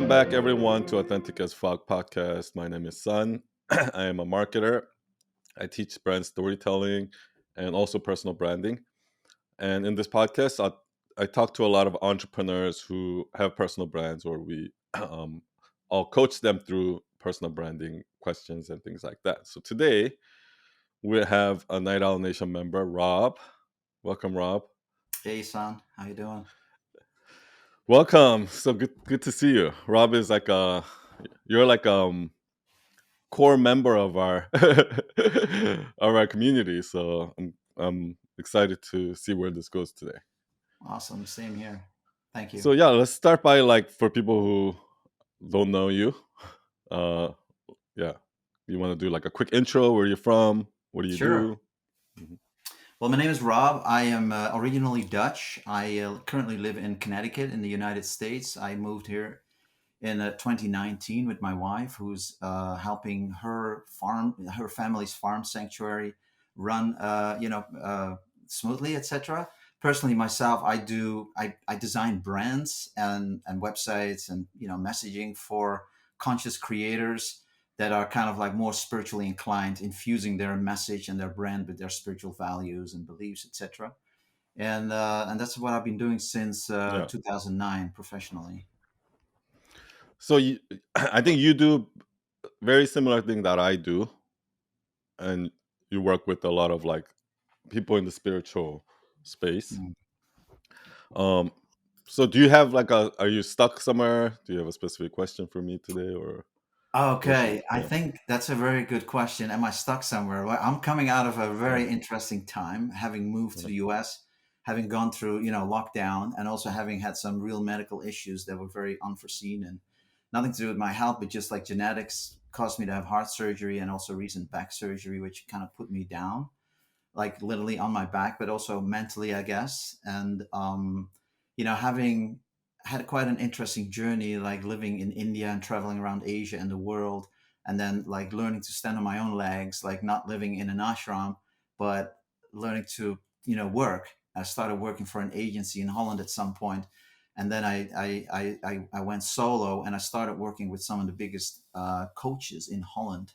Welcome back, everyone, to Authentic as Fuck podcast. My name is Sun. I am a marketer. I teach brand storytelling and also personal branding. And in this podcast, I talk to a lot of entrepreneurs who have personal brands, or we I'll coach them through personal branding questions and things like that. So today we have a Night Owl Nation member, Rob. Welcome, Rob. Hey, son, how you doing? Welcome. So good to see you. Rob is like you're like core member of our of our community. So I'm excited to see where this goes today. Awesome, same here. Thank you. So yeah, let's start by like for people who don't know you. Uh, yeah, you want to do like a quick intro? Where you're from? What do you Sure. do? Mhm. Well, my name is Rob. I am originally Dutch. I currently live in Connecticut in the United States. I moved here in 2019 with my wife, who's helping her family's farm sanctuary run, smoothly, etc. Personally, myself, I design brands and websites and messaging for conscious creators that are kind of like more spiritually inclined, infusing their message and their brand with their spiritual values and beliefs, etc. And that's what I've been doing since Yeah. 2009 professionally. So I think you do very similar thing that I do, and you work with a lot of like people in the spiritual space. Mm. Um, so do you have like are you stuck somewhere? Do you have a specific question for me today, or should, Okay, I yeah, think that's a very good question. Am I stuck somewhere? Well, I'm coming out of a yeah, very interesting time, having moved to yeah, the US, having gone through, lockdown, and also having had some real medical issues that were very unforeseen and nothing to do with my health, but just like genetics caused me to have heart surgery and also recent back surgery, which kind of put me down, like literally on my back, but also mentally, I guess. And having had quite an interesting journey, like living in India and traveling around Asia and the world, and then like learning to stand on my own legs, like not living in an ashram, but learning to work. I started working for an agency in Holland at some point, and then I went solo and I started working with some of the biggest coaches in Holland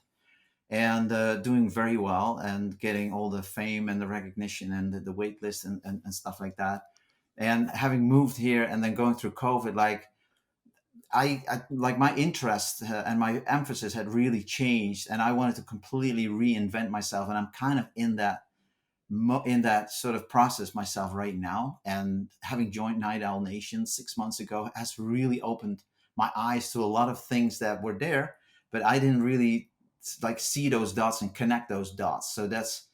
and doing very well and getting all the fame and the recognition and the wait list and stuff like that. And having moved here and then going through COVID, like I like my interest and my emphasis had really changed, and I wanted to completely reinvent myself. And I'm kind of in that sort of process myself right now. And having joined Night Owl Nation 6 months ago has really opened my eyes to a lot of things that were there, but I didn't really like see those dots and connect those dots. So that's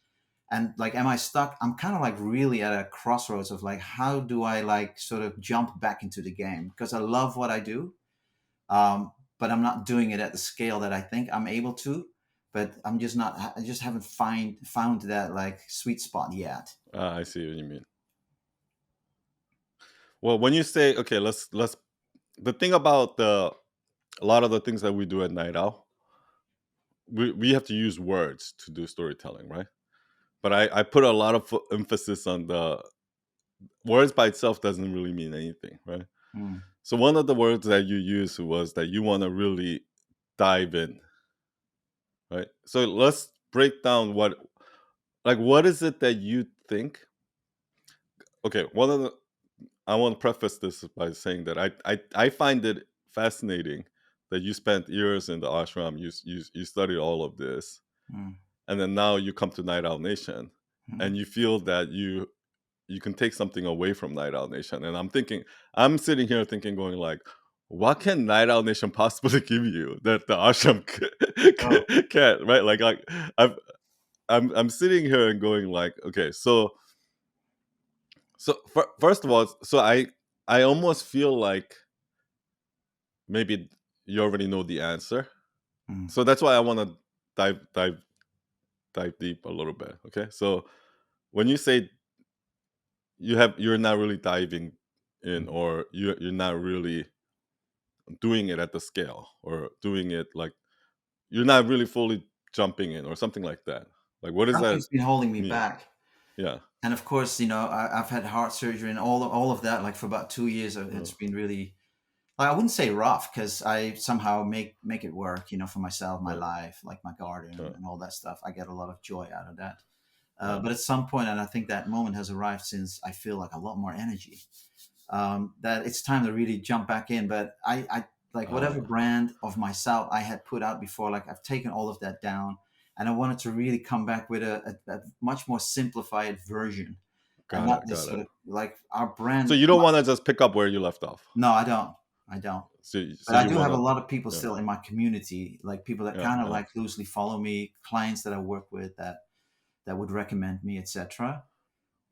and like, am I stuck? I'm kind of like really at a crossroads of like, how do I like sort of jump back into the game? Because I love what I do, but I'm not doing it at the scale that I think I'm able to. But I'm just not. I just haven't found that like sweet spot yet. I see what you mean. Well, when you say okay, let's the thing about the a lot of the things that we do at Night Owl, we have to use words to do storytelling, right? But I put a lot of emphasis on the words by itself doesn't really mean anything, right? Mm. So one of the words that you used was that you want to really dive in, right? So let's break down what is it that you think. Okay, one of the I want to preface this by saying that I find it fascinating that you spent years in the ashram, you studied all of this, Mm. and then now you come to Night Owl Nation, Mm. and you feel that you can take something away from Night Owl Nation. And I'm sitting here thinking, going like, what can Night Owl Nation possibly give you that the ashram Oh, can't, right? Like I'm I'm sitting here and going like, okay, so first of all, so I almost feel like maybe you already know the answer. mm. So that's why I want to dive deep a little bit. Okay, so when you say you're not really diving in, Mm. or you're not really doing it at the scale, or doing it like you're not really fully jumping in, or something like that. Like, what does that Something's been holding me mean? back. Yeah. And of course, I've had heart surgery and all of that. Like for about 2 years, it's Oh, been really I wouldn't say rough because I somehow make it work, for myself, my Yeah, life, like my garden yeah, and all that stuff. I get a lot of joy out of that. yeah. But at some point, and I think that moment has arrived since I feel like a lot more energy, that it's time to really jump back in. But I like whatever Ah, brand of myself I had put out before, like I've taken all of that down, and I wanted to really come back with a much more simplified version, and got not it, this got sort it. of like our So brand. you don't want to just pick up where you left off. No, I don't. I don't. So But I you do want have a to, lot of people yeah, still in my community, like people that yeah, kind of yeah. like loosely follow me, clients that I work with that would recommend me, etc.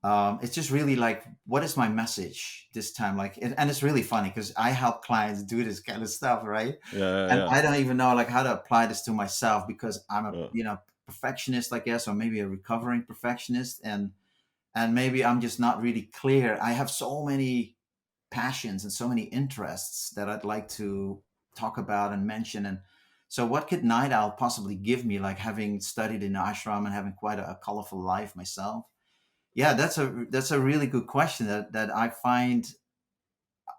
It's just really like, what is my message this time? Like, and it's really funny because I help clients do this kind of stuff, right? Yeah, And yeah, I don't even know like how to apply this to myself because I'm a yeah. perfectionist, I guess, or maybe a recovering perfectionist, and maybe I'm just not really clear. I have so many passions and so many interests that I'd like to talk about and mention. And so, what could Night Owl possibly give me, like having studied in ashram and having quite a colorful life myself? Yeah, that's a really good question that I find.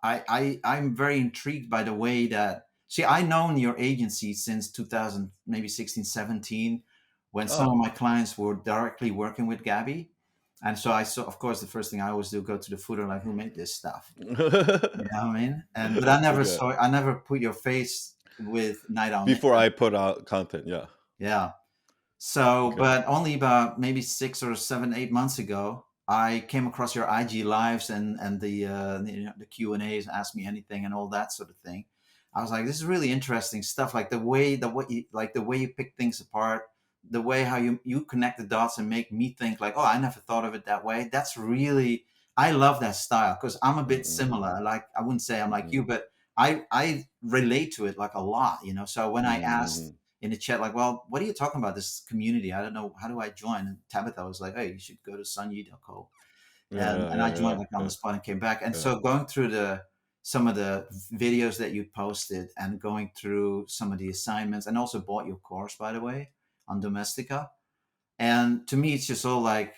I'm very intrigued by the way that, see, I known your agency since 2000, maybe 16, 17, when some of Oh. my clients were directly working with Gabby. And so I saw, of course, the first thing I always do, go to the footer, like, who made this stuff? You know what I mean? And but Okay. I never put your face with Night Owl Before Ninja. I put out content, yeah. Yeah. So, Okay. but only about maybe 6 or 7, 8 months ago, I came across your IG lives and the Q&As, ask me anything and all that sort of thing. I was like, this is really interesting stuff. Like the way you pick things apart, the way how you connect the dots and make me think like, oh, I never thought of it that way. That's really, I love that style because I'm a bit Mm-mm, similar. Like I wouldn't say I'm like you, mm-mm, but I relate to it like a lot. So when I asked mm-mm. in the chat, like, well, what are you talking about? This community? I don't know. How do I join? And Tabitha was like, hey, you should go to sunyi.co. Yeah, And yeah, I yeah, joined yeah, like on the yeah, spot and came back. And yeah. so going through some of the videos that you posted and going through some of the assignments, and also bought your course, by the way, on Domestica. And to me, it's just all like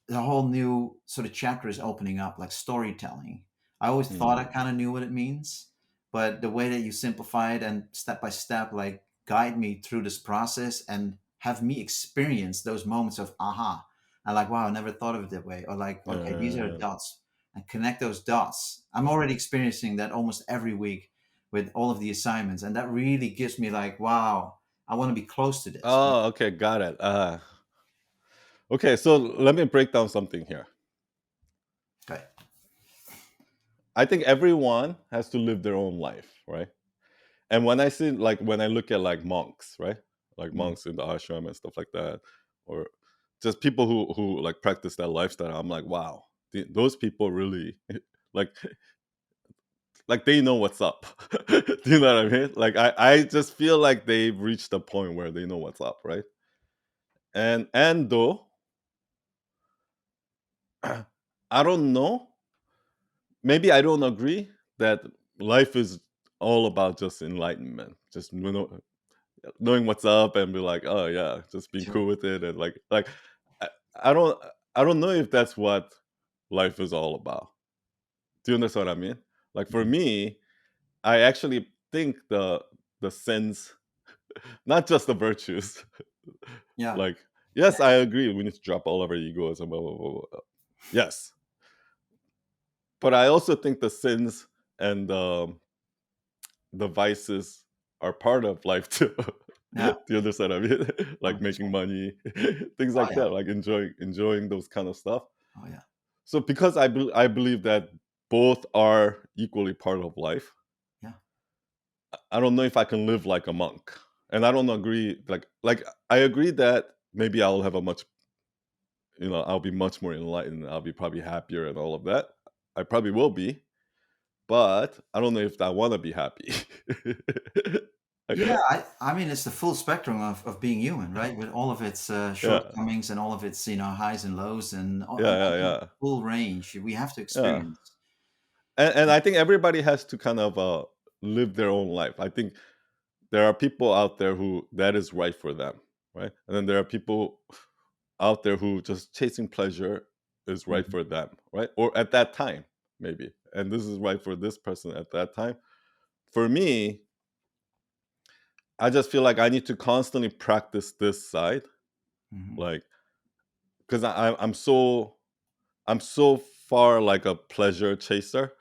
the whole new sort of chapter is opening up, like storytelling. I always thought I Mm, kind of knew what it means, but the way that you simplify it and step by step, like guide me through this process and have me experience those moments of aha. And like, wow, I never thought of it that way. Or like, yeah, okay, these yeah, are yeah, dots, and connect those dots. I'm yeah. already experiencing that almost every week with all of the assignments. And that really gives me like, wow, I want to be close to this. Oh, okay, got it. Okay, so let me break down something here. Okay. I think everyone has to live their own life, right? And when I see, like, when I look at like monks, right, like Mm. monks in the ashram and stuff like that, or just people who like practice that lifestyle, I'm like, wow, those people really like they know what's up. Do you know what I mean? Like I just feel like they've reached a point where they know what's up, right? And though I don't know, maybe I don't agree that life is all about just enlightenment, just knowing what's up and be like, oh yeah, just being Sure. cool with it, and like I, I don't I don't know if that's what life is all about. Do you understand what I mean? Like for Mhm. me, I actually think the sins, not just the virtues. Yeah. Like, yes, I agree. We need to drop all of our egos and blah blah blah. Blah. Yes, but I also think the sins and the vices are part of life too. Yeah. Do you understand what I mean? Like making 100%. money, things Oh like yeah. that. Like enjoying those kind of stuff. Oh yeah. So because I believe that both are equally part of life. Yeah. I don't know if I can live like a monk, and I don't agree. Like I agree that maybe I'll have a much, I'll be much more enlightened. I'll be probably happier and all of that. I probably will be, but I don't know if I want to be happy. Yeah, I mean, it's the full spectrum of being human, right? With all of its Yeah, shortcomings and all of its, highs and lows and yeah, yeah, the yeah, full range we have to yeah. experience. And I think everybody has to kind of live their own life. I think there are people out there who that is right for them, right? And then there are people out there who just chasing pleasure is right Mhm. for them, right? Or at that time, maybe. And this is right for this person at that time. for me, I just feel like I need to constantly practice this side, Hmm. like because I'm so far like a pleasure chaser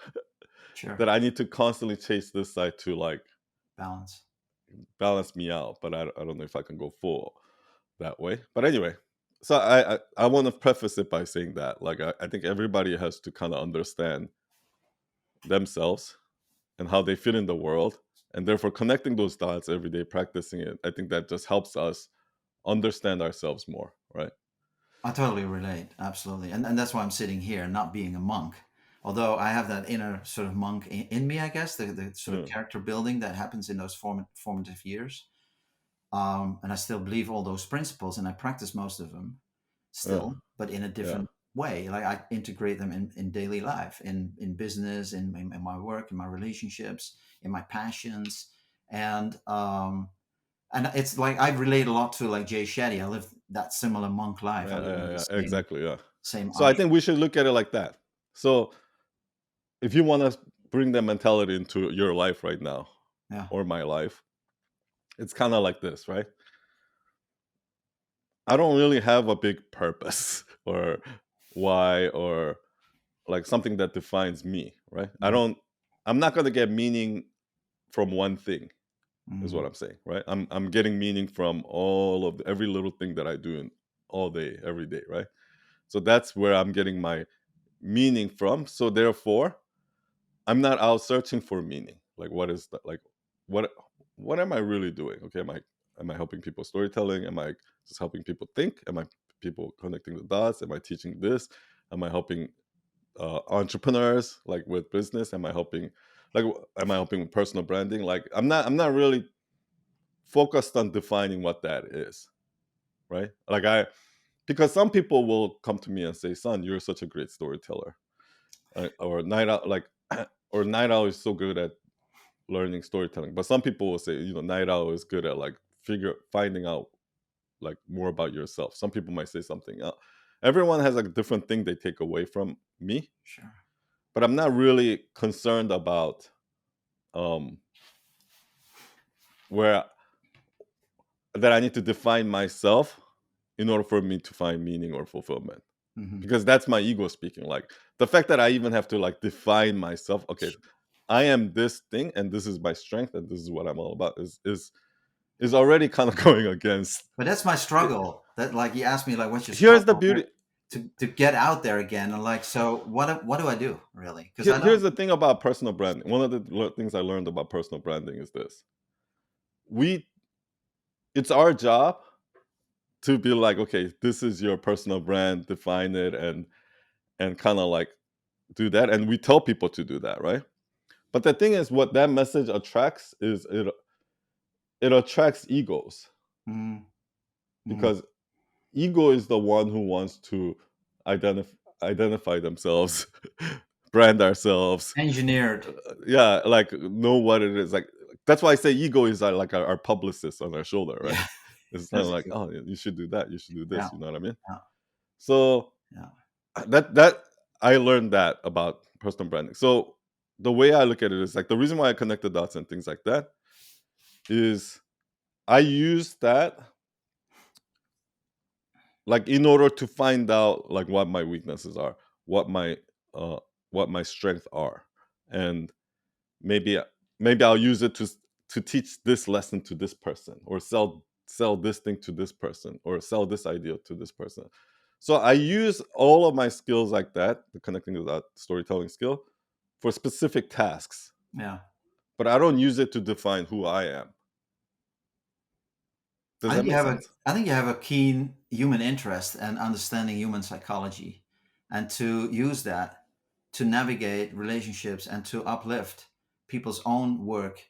Sure. that I need to constantly chase this side to like Balance. balance me out. But I don't know if I can go full that way. But anyway, so I want to preface it by saying that like I think everybody has to kind of understand themselves and how they fit in the world, and therefore connecting those dots every day, practicing it. I think that just helps us understand ourselves more, right? I totally relate. Absolutely. And that's why I'm sitting here, not being a monk. Although I have that inner sort of monk in me, I guess, the sort of Yeah, character building that happens in those formative years. And I still believe all those principles and I practice most of them yeah, still, but in a yeah. different way. Like I integrate them in daily life, in business, in my work, in my relationships, in my passions. And it's like I relate a lot to like Jay Shetty. I live that similar monk life. I Yeah, live yeah, in the yeah, same exactly. Yeah. same So I think ashram. we should look at it like that. So if you want to bring that mentality into your life right now Yeah. or my life, it's kind of like this, right? I don't really have a big purpose or why or like something that defines me, right? Mm-hmm. I'm not going to get meaning from one thing is Mm-hmm. what I'm saying, right? I'm getting meaning from all of every little thing that I do in all day every day, right? So that's where I'm getting my meaning from. So therefore, I'm not out searching for meaning. Like what is that? Like what what am I really doing? Okay, am I helping people storytelling? Am I just helping people think? Am I people connecting the dots? Am I teaching this? Am I helping entrepreneurs like with business? Am I helping with personal branding? Like I'm not really focused on defining what that is, right? Like I because some people will come to me and say, "Son, you're such a great storyteller," or night out like or night owl is so good at learning storytelling. But some people will say, night owl is good at like finding out like more about yourself. Some people might say something else. Everyone has like a different thing they take away from me, Sure. but I'm not really concerned about um where that I need to define myself in order for me to find meaning or fulfillment. Mm-hmm. Because that's my ego speaking. Like the fact that I even have to like define myself, okay, I am this thing and this is my strength and this is what I'm all about is already kind of going against But that's my it. struggle. That like you asked me like what's your Here's the struggle beauty. to get out there again and like so what do I do really? Because I Here's don't. the thing about personal branding. One of the things I learned about personal branding is this: we, it's our job to be like, okay, this is your personal brand, define it, and kind of like do that, and we tell people to do that, right? But the thing is, what that message attracts is it attracts egos Mm-hmm. because ego is the one who wants to identify themselves, brand ourselves, Engineered. yeah, like know what it is. Like that's why I say ego is like our publicist on our shoulder, right? Yeah. It's kind of That's like, true. oh, you should do that, you should do Yeah. this. You know what I mean? Yeah. So Yeah. that I learned that about personal branding. So the way I look at it is like the reason why I connect the dots and things like that is I use that like in order to find out like what my weaknesses are, what my uh what my strengths are, and maybe maybe I'll use it to teach this lesson to this person or sell this thing to this person or sell this idea to this person. So I use all of my skills like that, the connecting to that storytelling skill, for specific tasks, Yeah. but I don't use it to define who I am. Does I that think you make have a sense? I think you have a keen human interest and understanding human psychology and to use that to navigate relationships and to uplift people's own work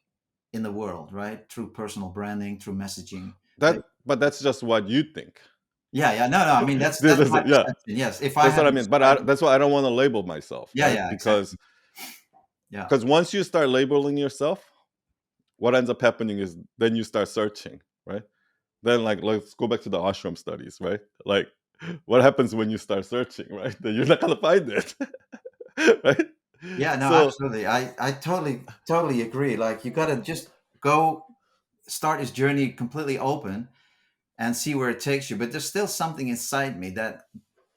in the world, right? Through personal branding, through messaging. But that's just what you think. Yeah, yeah. No, no. I mean that's my Yeah, perception. Yes. If I that's what I hadn't mean. But started. that's why I don't want to label myself, Yeah, right? yeah, Because exactly. Yeah. once you start labeling yourself, what ends up happening is then you start searching, right? Then like let's go back to the ashram studies, right? Like what happens when you start searching, right? Then you're not gonna find it, right? Yeah, no, So, absolutely. I totally agree. Like you got to just go start his journey completely open and see where it takes you. But there's still something inside me that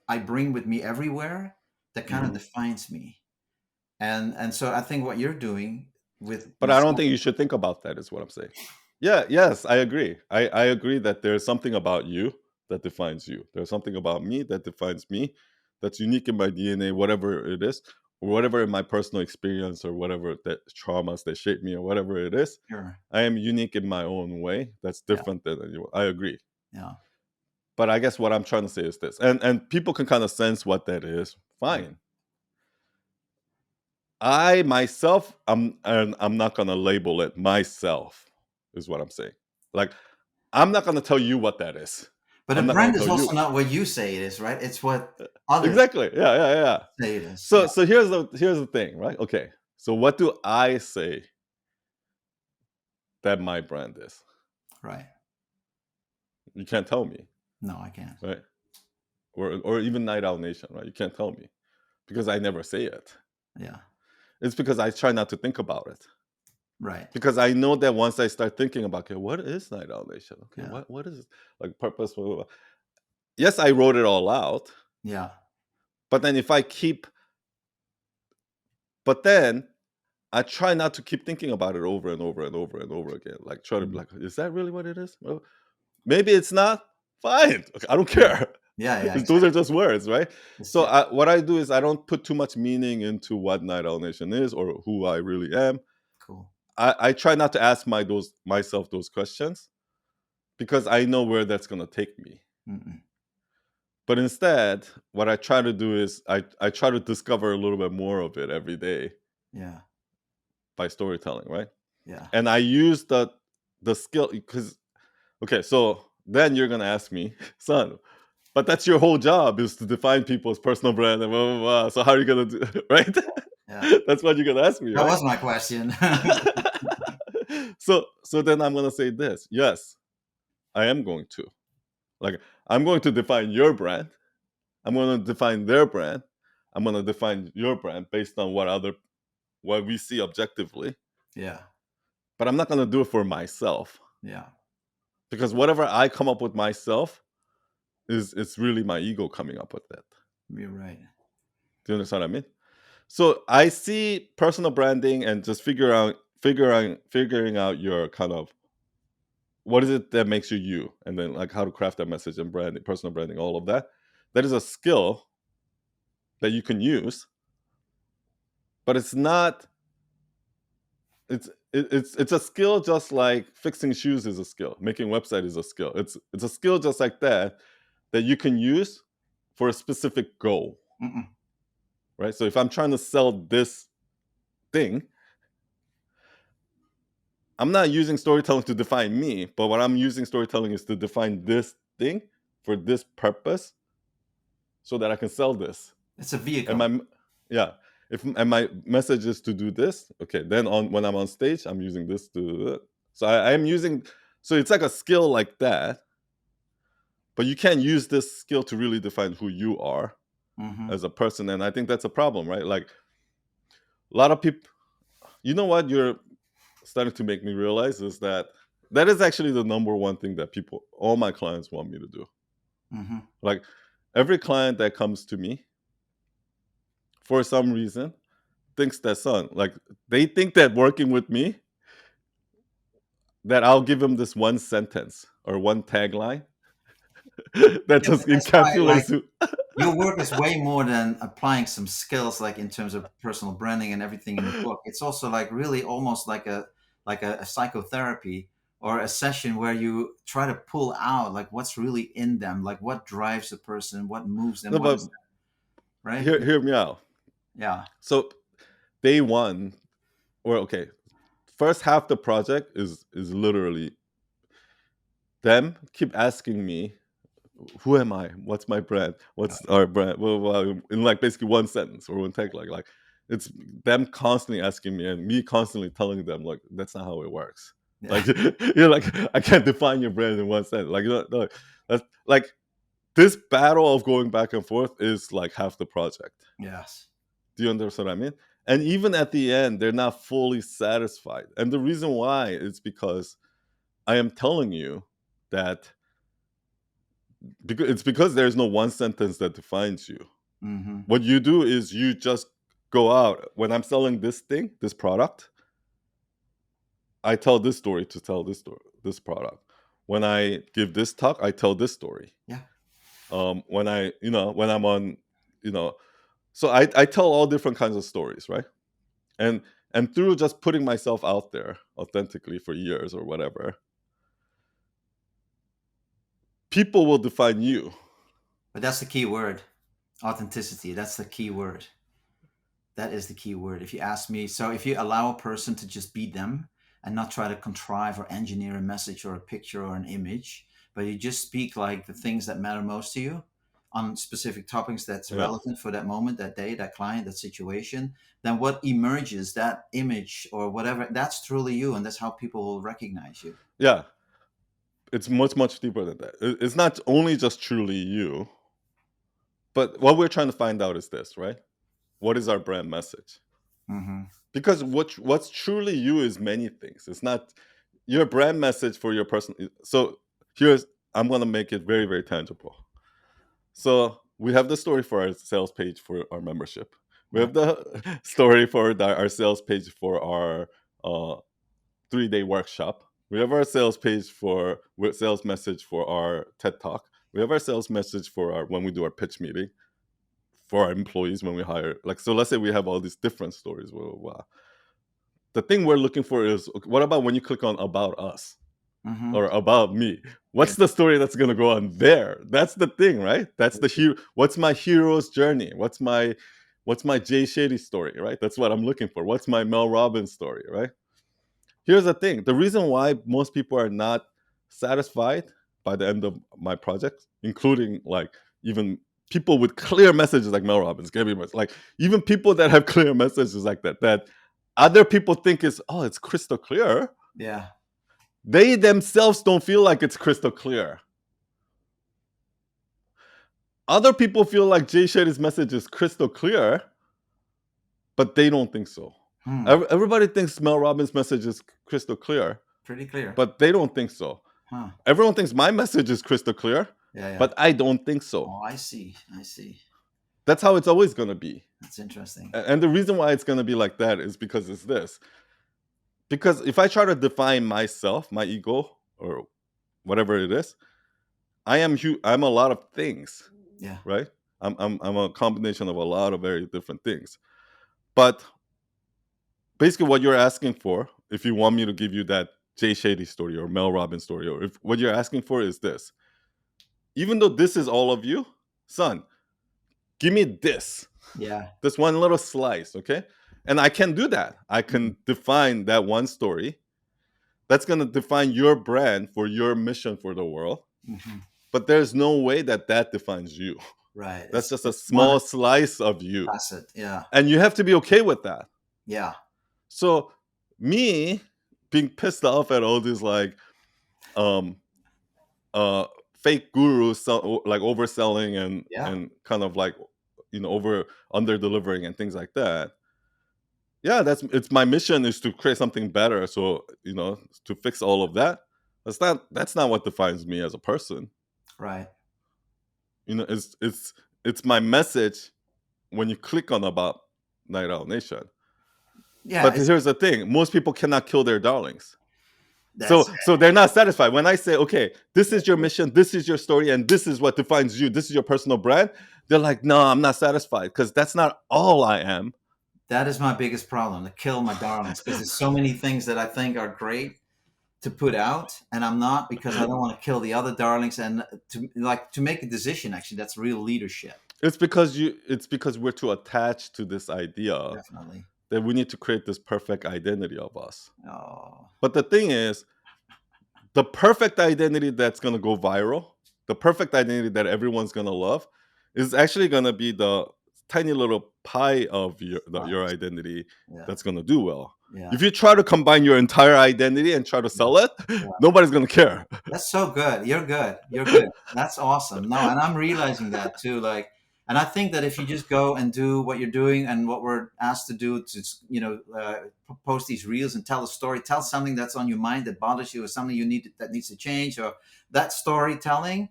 I bring with me everywhere that kind of mhm. defines me. And so I think what you're doing But with I don't some, think you should think about that, is what I'm saying. Yeah, yes, I agree. I agree that there's something about you that defines you. There's something about me that defines me, that's unique in my DNA, whatever it is, or whatever in my personal experience, or whatever that traumas that shape me, or whatever it is. sure, I am unique in my own way. That's yeah, different than anyone. I agree. yeah, But I guess what I'm trying to say is this, and people can kind of sense what that is. right, Fine. I myself, I'm not gonna label it myself, is what I'm saying. Like, I'm not gonna tell you what that is. but a I'm not gonna brand is tell also you. not what you say it is, right? It's what others Exactly. Yeah, yeah, yeah. say it is. Yeah, So here's the thing, right? Okay. So what do I say that my brand is? right. You can't tell me, No, I can't. right? Or even Night Owl Nation, right? You can't tell me because I never say it. Yeah, It's because I try not to think about it. right. Because I know that once I start thinking about, okay, what is Night Owl Nation? Okay, Yeah, what is like purpose? Blah, blah, blah. Yes, I wrote it all out, yeah, but then if I keep, but then I try not to keep thinking about it over and over and over and over again. Like try to be mm, like, is that really what it is? Well, maybe it's not. Fine, okay, I don't yeah, care. yeah, yeah. Those are Exactly. just words, right? It's, So yeah, what I do is I don't put too much meaning into what Night Owl Nation is or who I really am. cool. I try not to ask myself those questions because I know where that's gonna take me. Mm-mm. But instead, what I try to do is I try to discover a little bit more of it every day Yeah, by storytelling, right? yeah, And I use the skill because okay, so then you're gonna ask me, son, but that's your whole job is to define people's personal brand and blah blah blah. So how are you gonna do right? yeah. That's what you're gonna ask me, That right? was my question. So then I'm gonna say this. Yes, I am going to. Like I'm going to define your brand. I'm going to define their brand. I'm going to define your brand based on what we see objectively. Yeah, But I'm not going to do it for myself yeah. because whatever I come up with myself is it's really my ego coming up with that. You're right. Do you understand what I mean? So I see personal branding and just figuring out your kind of what is it that makes you you, and then like how to craft that message and branding, personal branding, all of that. That is a skill that you can use, but it's not it's a skill just like fixing shoes is a skill, making website is a skill. It's a skill just like that that you can use for a specific goal, Mm-mm. right? So if I'm trying to sell this thing, I'm not using storytelling to define me, but what I'm using storytelling is to define this thing for this purpose so that I can sell this. It's a And vehicle. my yeah, if and my message is to do this, okay, then on when I'm on stage, I'm using this to so I'm using so it's like a skill like that, but you can't use this skill to really define who you are Hmm. as a person. And I think that's a problem, right? Like a lot of people, you know what you're starting to make me realize is that that is actually the number one thing that people, all my clients want me to do. Hmm. Like every client that comes to me, for some reason, thinks that son, like they think that working with me, that I'll give them this one sentence or one tagline that Yeah, just but that's why, like, encapsulates who. your work is way more than applying some skills, like in terms of personal branding and everything in the book. It's also like really almost like a psychotherapy or a session where you try to pull out like what's really in them, like what drives a person, what moves them, No, what but is right. hear me out. Yeah, So day one, or okay, first half the project is literally them keep asking me, who am I? What's my brand? What's our brand? Well, in like basically one sentence or one tagline. Like it's them constantly asking me and me constantly telling them like that's not how it works. yeah, Like you're like I can't define your brand in one sentence. Like no, that's like this battle of going back and forth is like half the project. yes, Do you understand what I mean? And even at the end, they're not fully satisfied. And the reason why is because I am telling you that it's because there's no one sentence that defines you. Mm-hmm. What you do is you just go out. When I'm selling this thing, this product, I tell this story to tell this story, this product. When I give this talk, I tell this story. Yeah. When when I'm on, you know, so I tell all different kinds of stories, right? And and through just putting myself out there authentically for years or whatever, people will define you. But that's the key word, authenticity. That's the key word. That is the key word. If you ask me, so if you allow a person to just be them and not try to contrive or engineer a message or a picture or an image, but you just speak like the things that matter most to you on specific topics that's Yeah, relevant for that moment, that day, that client, that situation, then what emerges, that image or whatever, that's truly you. And that's how people will recognize you. yeah. It's much deeper than that. It's not only just truly you, but what we're trying to find out is this, right? What is our brand message? Mm-hmm. Because what's truly you is many things. It's not your brand message for your person. So here's I'm gonna make it very very tangible. So we have the story for our sales page for our membership. We Right. have the story for our sales page for our 3-day workshop. We have our sales page for sales message for our TED Talk. We have our sales message for our when we do our pitch meeting for our employees when we hire. Like so, let's say we have all these different stories. Blah, blah, blah. The thing we're looking for is what about when you click on about us Mm-hmm. or about me? Yeah. What's the story that's going to go on there? That's the thing, right? That's the hero. What's my hero's journey? What's my Jay Shady story, right? That's what I'm looking for. What's my Mel Robbins story, right? Here's the thing. The reason why most people are not satisfied by the end of my project, including like even people with clear messages like Mel Robbins, Gabby Mess, like even people that have clear messages like that other people think is, oh, it's crystal clear. Yeah. They themselves don't feel like it's crystal clear. Other people feel like Jay Shetty's message is crystal clear, but they don't think so. Hmm. Everybody thinks Mel Robbins' message is crystal clear, Pretty clear. but they don't think so. Huh. Everyone thinks my message is crystal clear, Yeah. Yeah. but I don't think so. Oh, I see. I see. That's how it's always going to be. That's interesting. And the reason why it's going to be like that is because it's this. Because if I try to define myself, my ego, or whatever it is, I'm a lot of things, Yeah. right? I'm a combination of a lot of very different things. But basically, what you're asking for, if you want me to give you that Jay Shady story or Mel Robbins story, or if what you're asking for is this, even though this is all of you, son, give me Yeah. this one little slice, okay? And I can do that. I can define that one story that's going to define your brand for your mission for the world. Mm-hmm. But there's no way that defines you. Right. That's just a It's one small slice of you. facet. Yeah. And you have to be okay with that. Yeah. So me being pissed off at all these like um fake gurus like overselling Yeah. and kind of like over under delivering and things like that. Yeah, it's my mission is to create something better. So to fix all of that. That's not what defines me as a person. Right. It's my message when you click on about Night Owl Nation. Yeah. But here's the thing: most people cannot kill their darlings. That's So they're not satisfied. When I say, okay, this is your mission, this is your story, and this is what defines you, this is your personal brand, they're like, no, I'm not satisfied because that's not all I am. that is my biggest problem, to kill my darlings, because there's so many things that I think are great to put out, and I'm not, because I don't want to kill the other darlings, and to make a decision. Actually, that's real leadership. It's because we're too attached to this idea Definitely. that we need to create this perfect identity of us. Oh. But the thing is, the perfect identity that's going to go viral, the perfect identity that everyone's going to love, is actually going to be the tiny little pie of your identity Yeah. that's going to do well. Yeah. If you try to combine your entire identity and try to sell it, Yeah. nobody's going to care. That's so good. You're good. You're good. That's awesome. No, and I'm realizing that too. Like, And I think that if you just go and do what you're doing and what we're asked to do, to post these reels and tell a story, tell something that's on your mind that bothers you, or something you need that needs to change, or that storytelling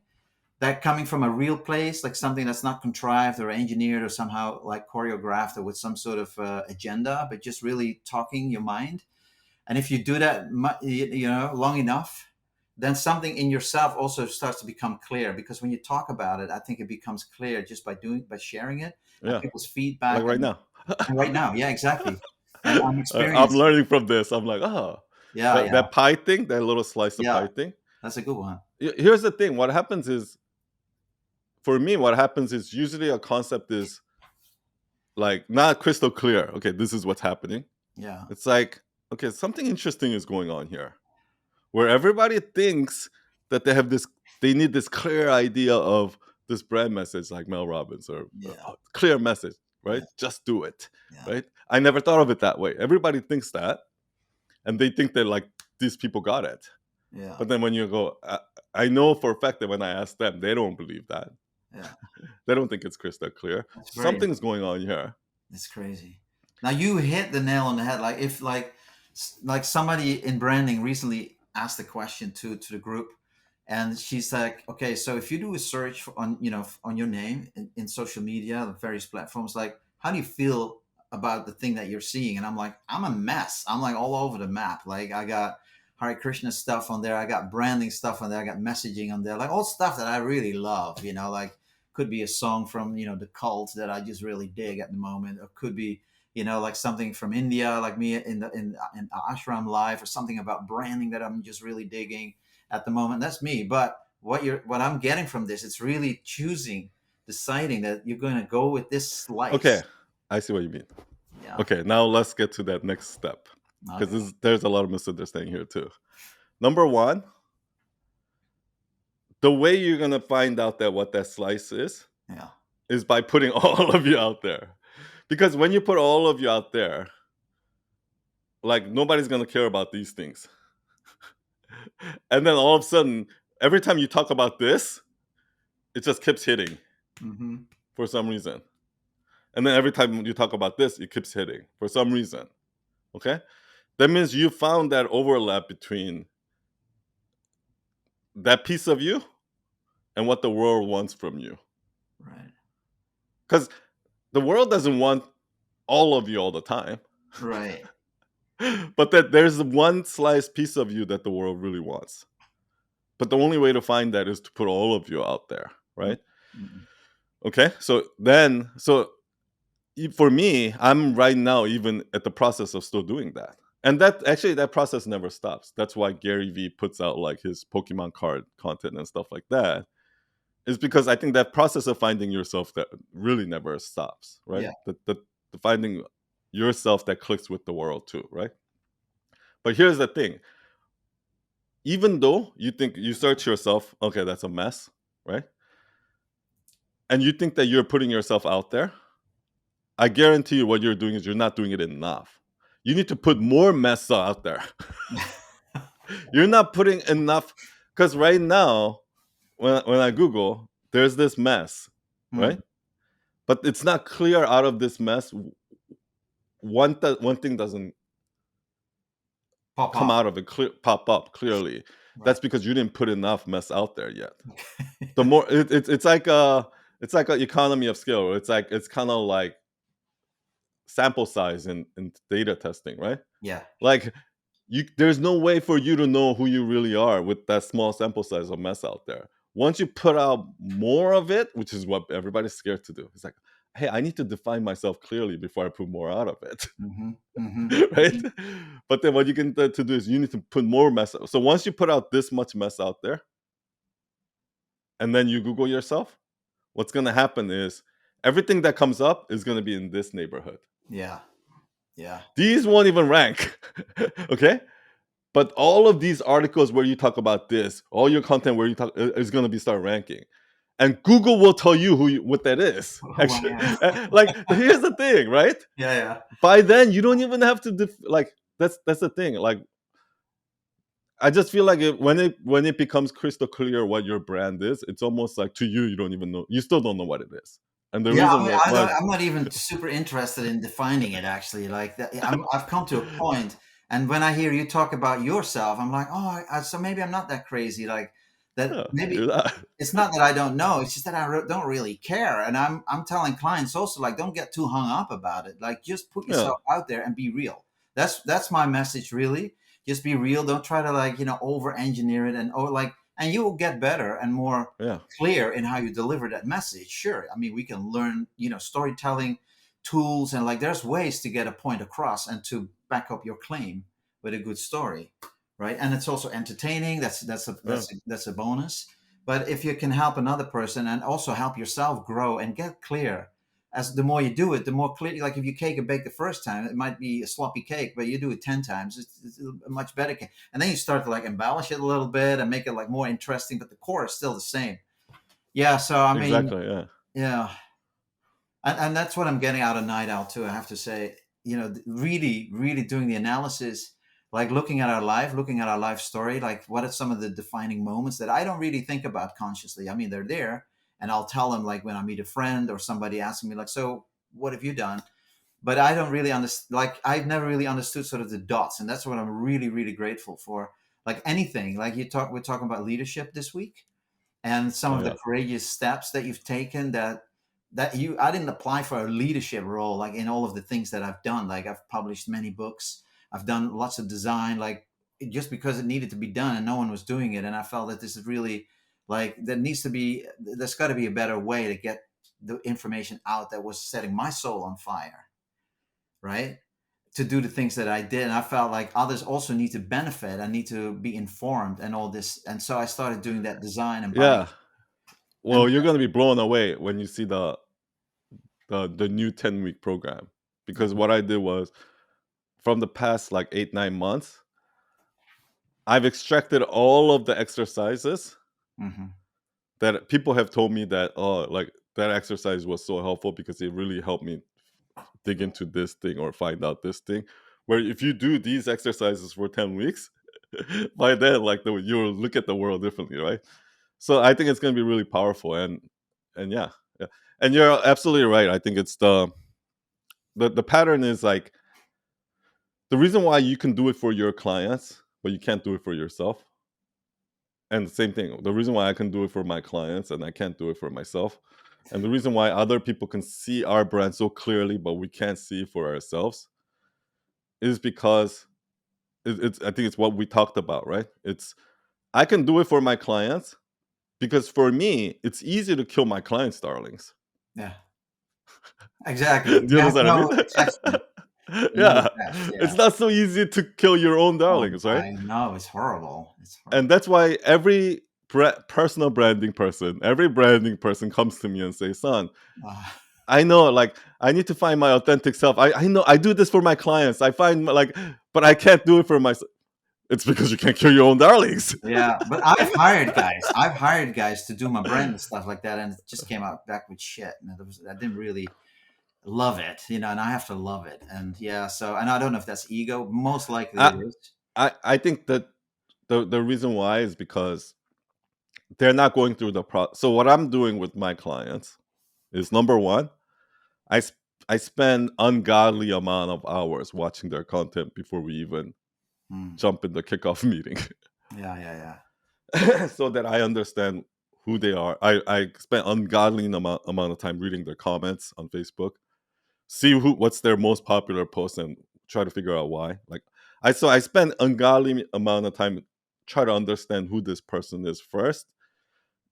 that coming from a real place, like something that's not contrived or engineered or somehow like choreographed or with some sort of agenda, but just really talking your mind. And if you do that, long enough, then something in yourself also starts to become clear. Because when you talk about it, I think it becomes clear just by sharing it and Yeah, people's like feedback. right now. And right now, yeah, exactly. And I'm I'm experiencing. learning from this. I'm like, oh, Yeah, that yeah, pie thing, that little slice of yeah. pie thing. That's a good one. Here's the thing. What happens is, for me, what happens is usually a concept is like not crystal clear. Okay, this is what's happening. Yeah, It's like, okay, something interesting is going on here, where everybody thinks that they need this clear idea of this brand message, like Mel Robbins, or yeah, clear message, right? yeah, Just do it, yeah, right? I never thought of it that way. Everybody thinks that, and they think that like these people got it. yeah, But then when you go, I know for a fact that when I ask them, they don't believe that. yeah. They don't think it's crystal clear. That's very Something's going on here. It's crazy. Now you hit the nail on the head. Like if like somebody in branding recently asked a question to the group, and she's like, okay, so if you do a search on on your name in social media, various platforms, like how do you feel about the thing that you're seeing? And I'm like, I'm a mess. I'm like all over the map. Like I got Hare Krishna stuff on there. I got branding stuff on there. I got messaging on there. Like all stuff that I really love. Like could be a song from the cult that I just really dig at the moment, or could be like something from India, like me in ashram life, or something about branding that I'm just really digging at the moment. That's me. But what I'm getting from this, it's really deciding that you're going to go with this Okay, slice. I see what you mean. Yeah. Okay, now let's get to that next step, Okay. because there's a lot of misunderstanding here too. Number one, the way you're gonna find out that what that slice Yeah. is by putting all of you out there. Because when you put all of you out there, like nobody's gonna care about these things. And then all of a sudden, every time you talk about this, it just keeps hitting Mm-hmm. for some reason. And then every time you talk about this, it keeps hitting for some reason. Okay? That means you found that overlap between that piece of you and what the world wants from you. Right. Because the world doesn't want all of you all the time. Right. But that there's one sliced piece of you that the world really wants. But the only way to find that is to put all of you out there, right? Mm-hmm. Okay, for me, I'm right now even at the process of still doing that, and that process never stops. That's why Gary Vee puts out like his Pokemon card content and stuff like that. Is because I think that process of finding yourself that really never stops, right? Yeah. The finding yourself that clicks with the world too, right? But here's the thing: even though you think you search yourself, okay, that's a mess, right? And you think that you're putting yourself out there, I guarantee you what you're doing is you're not doing it enough. You need to put more mess out there. You're not putting enough, because right now, when I Google, there's this mess, Mm. right? But it's not clear out of this mess. One thing doesn't Pop come up. out of it, pop up clearly. Right. That's because you didn't put enough mess out there yet. The more it's like an economy of scale. It's kind of like sample size in data testing, right? Yeah. Like there's no way for you to know who you really are with that small sample size of mess out there. Once you put out more of it, which is what everybody's scared to do, it's like, hey, I need to define myself clearly before I put more out of it. Mm-hmm. Mm-hmm. Right? Mm-hmm. But then what you can to do is you need to put more mess out. So once you put out this much mess out there, and then you Google yourself, what's gonna happen is everything that comes up is gonna be in this neighborhood. Yeah. Yeah. These won't even rank. Okay? But all of these articles where you talk about this, all your content where you talk is going to be start ranking, and Google will tell you what that is. Oh Actually, man. like here's the thing, right? Yeah. Yeah. By then, you don't even have to like that's the thing. Like I just feel like when it becomes crystal clear what your brand is, it's almost like to you you don't even know, you still don't know what it is. And the Yeah, reason I mean, why, I'm not even super interested in defining it actually. Like that, I've come to a point, and when I hear you talk about yourself, I'm like, oh, so maybe I'm not that crazy. Like that, yeah, maybe you're not. it's not that I don't know. It's just that don't really care. And I'm telling clients also, like, don't get too hung up about it. Like, just put Yeah, yourself out there and be real. That's my message, really. Just be real. Don't try to, like, over engineer it, and you will get better and more yeah, clear in how you deliver that message. Sure, I mean, we can learn, storytelling tools, and, like, there's ways to get a point across and to back up your claim with a good story, right? And it's also entertaining. yeah, That's a bonus. But if you can help another person and also help yourself grow and get clear, as the more you do it, the more clear. Like, if you cake a bake the first time, it might be a sloppy cake, but you do it 10 times, it's a much better cake. And then you start to, like, embellish it a little bit and make it, like, more interesting, but the core is still the same. Yeah. So I mean, exactly. Yeah, yeah, and that's what I'm getting out of Night Owl too. I have to say, really, really doing the analysis, like looking at our life story, like what are some of the defining moments that I don't really think about consciously. I mean, they're there, and I'll tell them, like, when I meet a friend or somebody asking me, like, so what have you done? But I don't really understand. Like, I've never really understood sort of the dots, and that's what I'm really, really grateful for. Like anything, like we're talking about leadership this week, and some oh of the yeah, courageous steps that you've taken, that you I didn't apply for a leadership role, like, in all of the things that I've done. Like, I've published many books, I've done lots of design, like, just because it needed to be done and no one was doing it, and I felt that this is really, like, there's got to be a better way to get the information out that was setting my soul on fire, right? To do the things that I did. And I felt like others also need to benefit and need to be informed and all this. And so I started doing that design and buying. yeah. And Well, you're gonna be blown away when you see the new 10-week program, because what I did was, from the past like 8 9 months, I've extracted all of the exercises Mhm. that people have told me that, oh, like, that exercise was so helpful because it really helped me dig into this thing or find out this thing. Where if you do these exercises for 10 weeks, by then, like, you'll look at the world differently, right? So I think it's going to be really powerful, and yeah, yeah, and you're absolutely right. I think it's the pattern is like, the reason why you can do it for your clients, but you can't do it for yourself. And the same thing, the reason why I can do it for my clients and I can't do it for myself. And the reason why other people can see our brand so clearly, but we can't see it for ourselves, is because it's I think it's what we talked about, right? It's I can do it for my clients because for me, it's easy to kill my clients' darlings. Yeah, exactly. Do you You have understand what I no mean? attachment, no Yeah, attach. it's Yeah. not so easy to kill your own Oh, darlings, right? I know. It's horrible. It's And horrible. that's why every personal branding person, every branding person comes to me and says, "Son, Uh, I know, like, I need to find my authentic self. I know I do this for my clients. I find like, but I can't do it for myself." It's because you can't kill your own darlings. yeah, but I've hired guys. I've hired guys to do my brand and stuff like that, and it just came out back with shit. And I didn't really love it, and I have to love it. And yeah, so, and I don't know if that's ego. Most likely it I is. I think that the reason why is because they're not going through the pro. So what I'm doing with my clients is, number one, I sp- I spend ungodly amount of hours watching their content before we even Hmm. jump in the kickoff meeting, Yeah, yeah, yeah. so that I understand who they are. I spend ungodly amount of time reading their comments on Facebook, see what's their most popular post, and try to figure out why. Like, I spend ungodly amount of time try to understand who this person is first.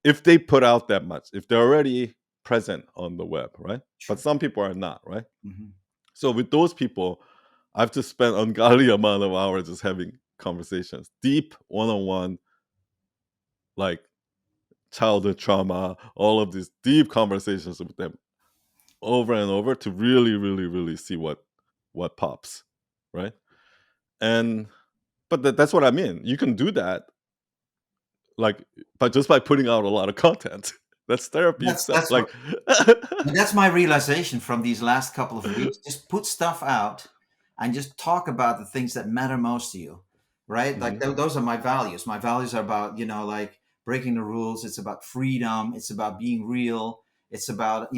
If they put out that much, if they're already present on the web, right? But Sure. some people are not, right? Hmm. So with those people, I've just spent ungodly amount of hours just having conversations, deep one-on-one, like childhood trauma, all of these deep conversations with them over and over to really, really, really see what pops, right? And but that's what I mean. You can do that, like, but just by putting out a lot of content. That's therapy That's itself. that's what Like, that's my realization from these last couple of weeks. Just put stuff out and just talk about the things that matter most to you, right? Like, Mhm. those are my values. My values are about, like, breaking the rules. It's about freedom. It's about being real. It's about,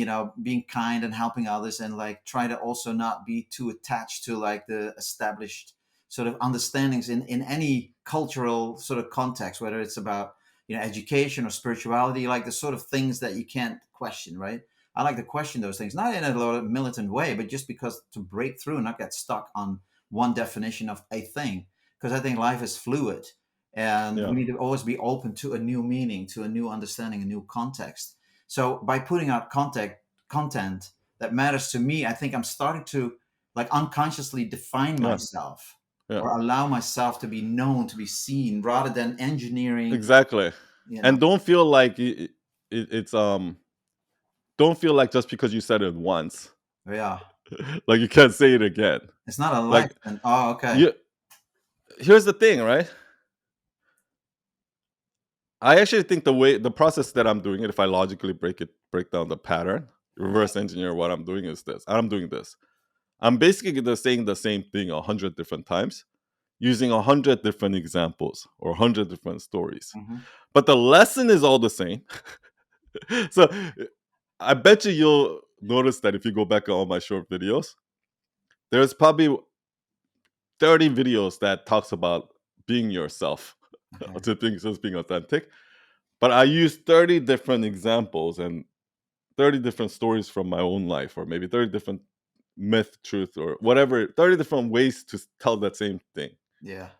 being kind and helping others, and like try to also not be too attached to like the established sort of understandings in any cultural sort of context, whether it's about, education or spirituality, like the sort of things that you can't question, right? I like to question those things, not in a lot of militant way, but just because to break through and not get stuck on one definition of a thing. Because I think life is fluid, and Yeah. we need to always be open to a new meaning, to a new understanding, a new context. So by putting out content that matters to me, I think I'm starting to like unconsciously define Yeah. myself, Yeah. or allow myself to be known, to be seen, rather than engineering, Exactly. you know. And don't feel like it's don't feel like just because you said it once, Yeah, like you can't say it again. it's not a Like lesson. Oh, okay. you here's the thing, right? I actually think the process that I'm doing it, if I logically break down the pattern, Okay. reverse engineer what I'm doing is this. I'm doing this. I'm basically just saying the same thing 100 different times, using 100 different examples or 100 different stories. Hmm. But the lesson is all the same. So I bet you'll notice that if you go back on all my short videos, there's probably 30 videos that talks about being yourself, Okay. just being authentic. But I use 30 different examples and 30 different stories from my own life, or maybe 30 different myth, truth, or whatever, 30 different ways to tell that same thing. Yeah.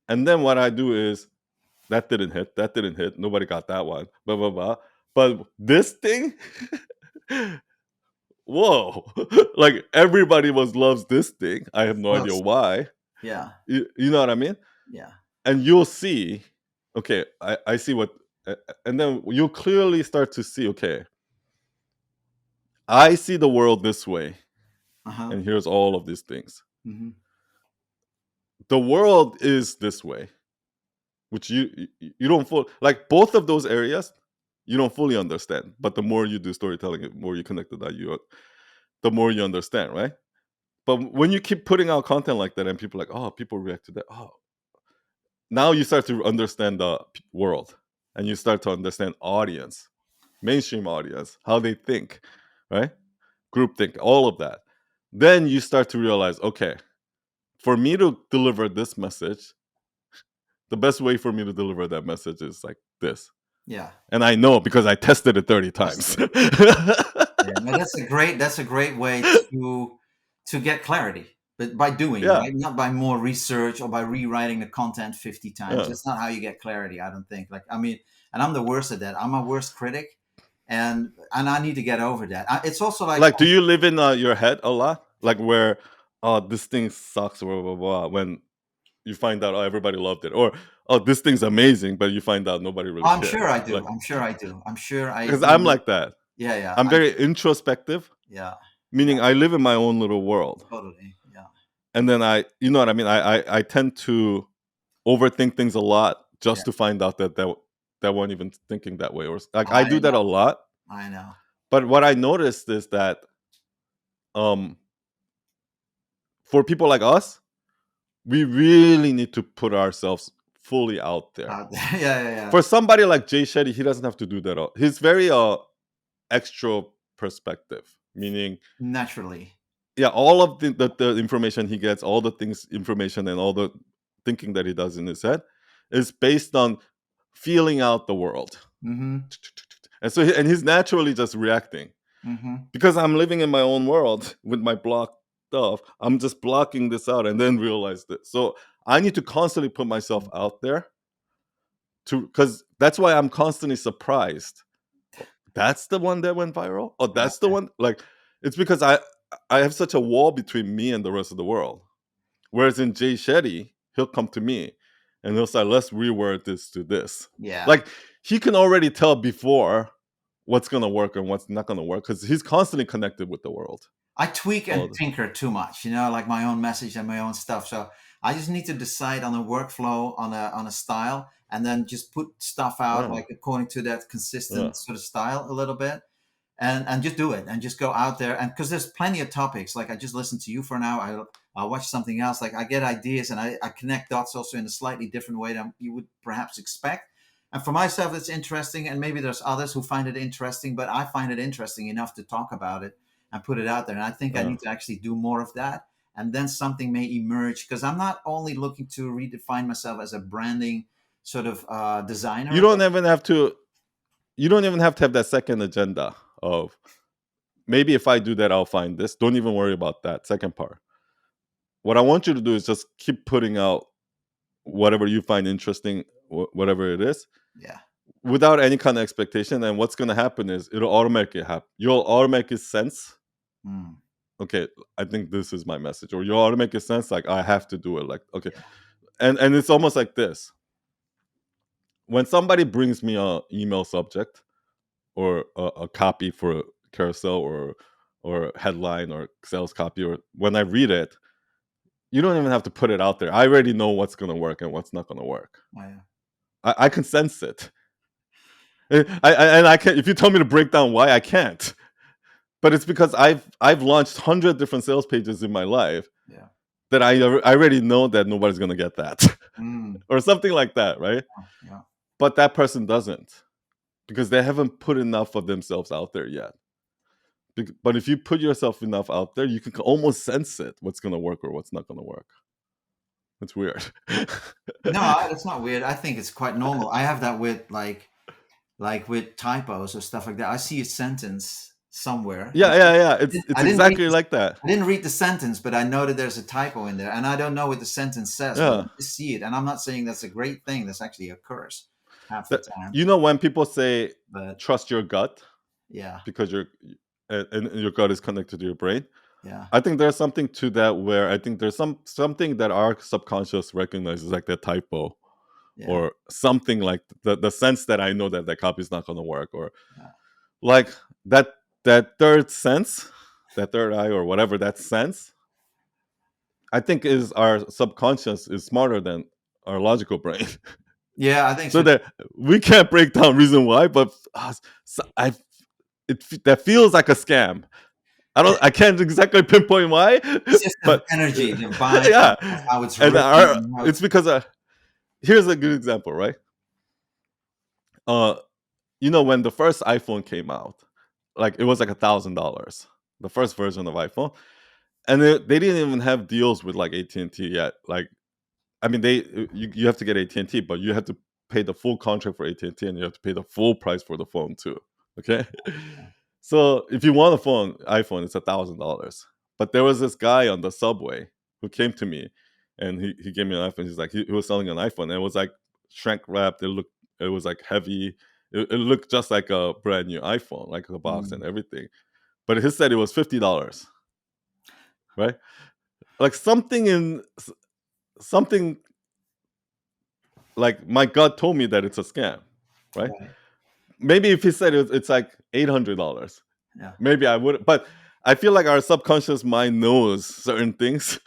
And then what I do is that didn't hit, nobody got that one, blah, blah, blah. But this thing, whoa, like everybody loves this thing. I have Of no idea course. why. Yeah. You know what I mean? Yeah. And you'll see, okay, I see what, and then you'll clearly start to see, okay, I see the world this way, Uh-huh. and here's all of these things. Hmm. The world is this way, which you don't fully like both of those areas. You don't fully understand, but the more you do storytelling, the more you connect to that, the more you understand, right? But when you keep putting out content like that, and people are like, oh, people react to that. Oh, now you start to understand the world, and you start to understand audience, mainstream audience, how they think, right? Group think, all of that. Then you start to realize, okay, for me to deliver this message, the best way for me to deliver that message is like this. Yeah. And I know because I tested it 30 That's times. it. Yeah. No, that's a great way to get clarity, but by doing, Yeah, right? Not by more research or by rewriting the content 50 times. yeah. That's not how you get clarity, I don't think. Like, I mean, and I'm the worst at that. I'm my worst critic, and I need to get over that. It's also like, Like, do you live in your head a lot? Like, where, oh, this thing sucks, blah, blah, blah, when you find out, oh, everybody loved it. Or, oh, this thing's amazing, but you find out nobody really I'm cared. sure I do. Like, I'm sure I do. I'm sure I because I'm really, like that. yeah, yeah. I'm very introspective, Yeah, yeah, meaning I live in my own little world. totally. Yeah, And then you know what I mean? I tend to overthink things a lot yeah. just to find out that weren't even thinking that way. Or like I I do that a know. lot. I know. But what I noticed is that um, for people like us, we really need to put ourselves fully out there. Yeah, yeah, yeah. For somebody like Jay Shetty, he doesn't have to do that. He's very extra perspective, meaning Naturally. yeah, all of the information he gets, all the things, information, and all the thinking that he does in his head is based on feeling out the world. Mm-hmm. And so, and he's naturally just reacting Mm-hmm. because I'm living in my own world with my blocked stuff. I'm just blocking this out and then realize this. So I need to constantly put myself out there because that's why I'm constantly surprised. That's the one that went viral. Oh, that's the one. Like it's because I have such a wall between me and the rest of the world. Whereas in Jay Shetty, he'll come to me and he'll say, let's reword this to this. Yeah. Like he can already tell before what's gonna work and what's not gonna work because he's constantly connected with the world. I tweak and All the, tinker too much, like my own message and my own stuff. So I just need to decide on a workflow, on a style, and then just put stuff out yeah, like according to that yeah, consistent sort of style a little bit. And just do it and just go out there, and because there's plenty of topics, like I just listened to you for an hour, I'll watch something else, like I get ideas, and I connect dots also in a slightly different way than you would perhaps expect, And for myself, it's interesting, and maybe there's others who find it interesting, but I find it interesting enough to talk about it and put it out there. And I think I Uh, need to actually do more of that. And then something may emerge because I'm not only looking to redefine myself as a branding sort of you designer. don't even have to. You don't even have to have that second agenda of maybe if I do that, I'll find this. Don't even worry about that second part. What I want you to do is just keep putting out whatever you find interesting, whatever it is, Yeah. without any kind of expectation. And what's going to happen is it'll automatically happen. You'll automatically sense, Mm, okay, I think this is my message, or you'll automatically sense like I have to do it. Like, okay, yeah. and it's almost like this: when somebody brings me a email subject or a copy for a carousel or headline or sales copy, or when I read it, you don't even have to put it out there. I already know what's going to work and what's not going to work. Oh, yeah. I can sense it. And I can. If you tell me to break down why, I can't. But it's because I've launched 100 different sales pages in my life Yeah. that I already know that nobody's gonna get that, Mm, or something like that, right? yeah. But that person doesn't because they haven't put enough of themselves out there yet. But if you put yourself enough out there, you can almost sense it, what's gonna work or what's not gonna work. It's weird. No, it's not weird. I think it's quite normal. I have that with like with typos or stuff like that. I see a sentence somewhere, and Yeah, yeah, yeah. It's I didn't read exactly like that. I didn't read the sentence, but I know that there's a typo in there, and I don't know what the sentence says, but I Yeah. just see it. And I'm not saying that's a great thing. That's actually a curse half the That, time. you know when people say But trust your gut yeah, because and your gut is connected to your brain. yeah, I think there's something to that where I think there's something that our subconscious recognizes like that typo yeah, or something like the sense that I know that that copy is not going to work, or yeah, like that that third sense, that third eye or whatever that sense. I think is our subconscious is smarter than our logical brain, yeah. I think so so. that we can't break down reason why, but I that feels like a scam. I can't exactly pinpoint why, It's just the but energy, the vibe yeah, of how it's and written, and how it's it's because here's a good example, right? Uh, when the first iPhone came out, like it was like $1,000, the first version of iPhone, and they didn't even have deals with like AT&T yet. Like, I mean, you have to get AT&T, but you have to pay the full contract for AT&T, and T, and you have to pay the full price for the phone too. Okay, so if you want a iPhone, it's $1,000. But there was this guy on the subway who came to me, and he gave me an iPhone. He's like he was selling an iPhone, and it was like shrink wrapped. It was like heavy. It looked just like a brand new iPhone, like the box and mm, everything. But he said it was $50, right? Like something like my gut told me that it's a scam, right? right. Maybe if he said it's like $800, Yeah. maybe I would. But I feel like our subconscious mind knows certain things.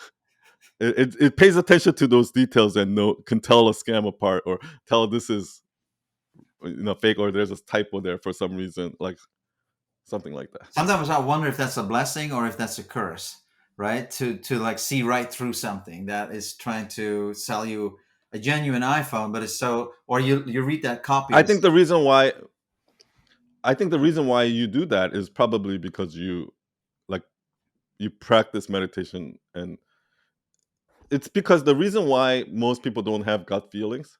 It pays attention to those details and can tell a scam apart, or tell this is fake, or there's a typo there for some reason, like something like that. Sometimes I wonder if that's a blessing or if that's a curse, right? To like see right through something that is trying to sell you a genuine iPhone, but it's so, or you read that copy I as think the reason why you do that is probably because like you practice meditation, and it's because the reason why most people don't have gut feelings,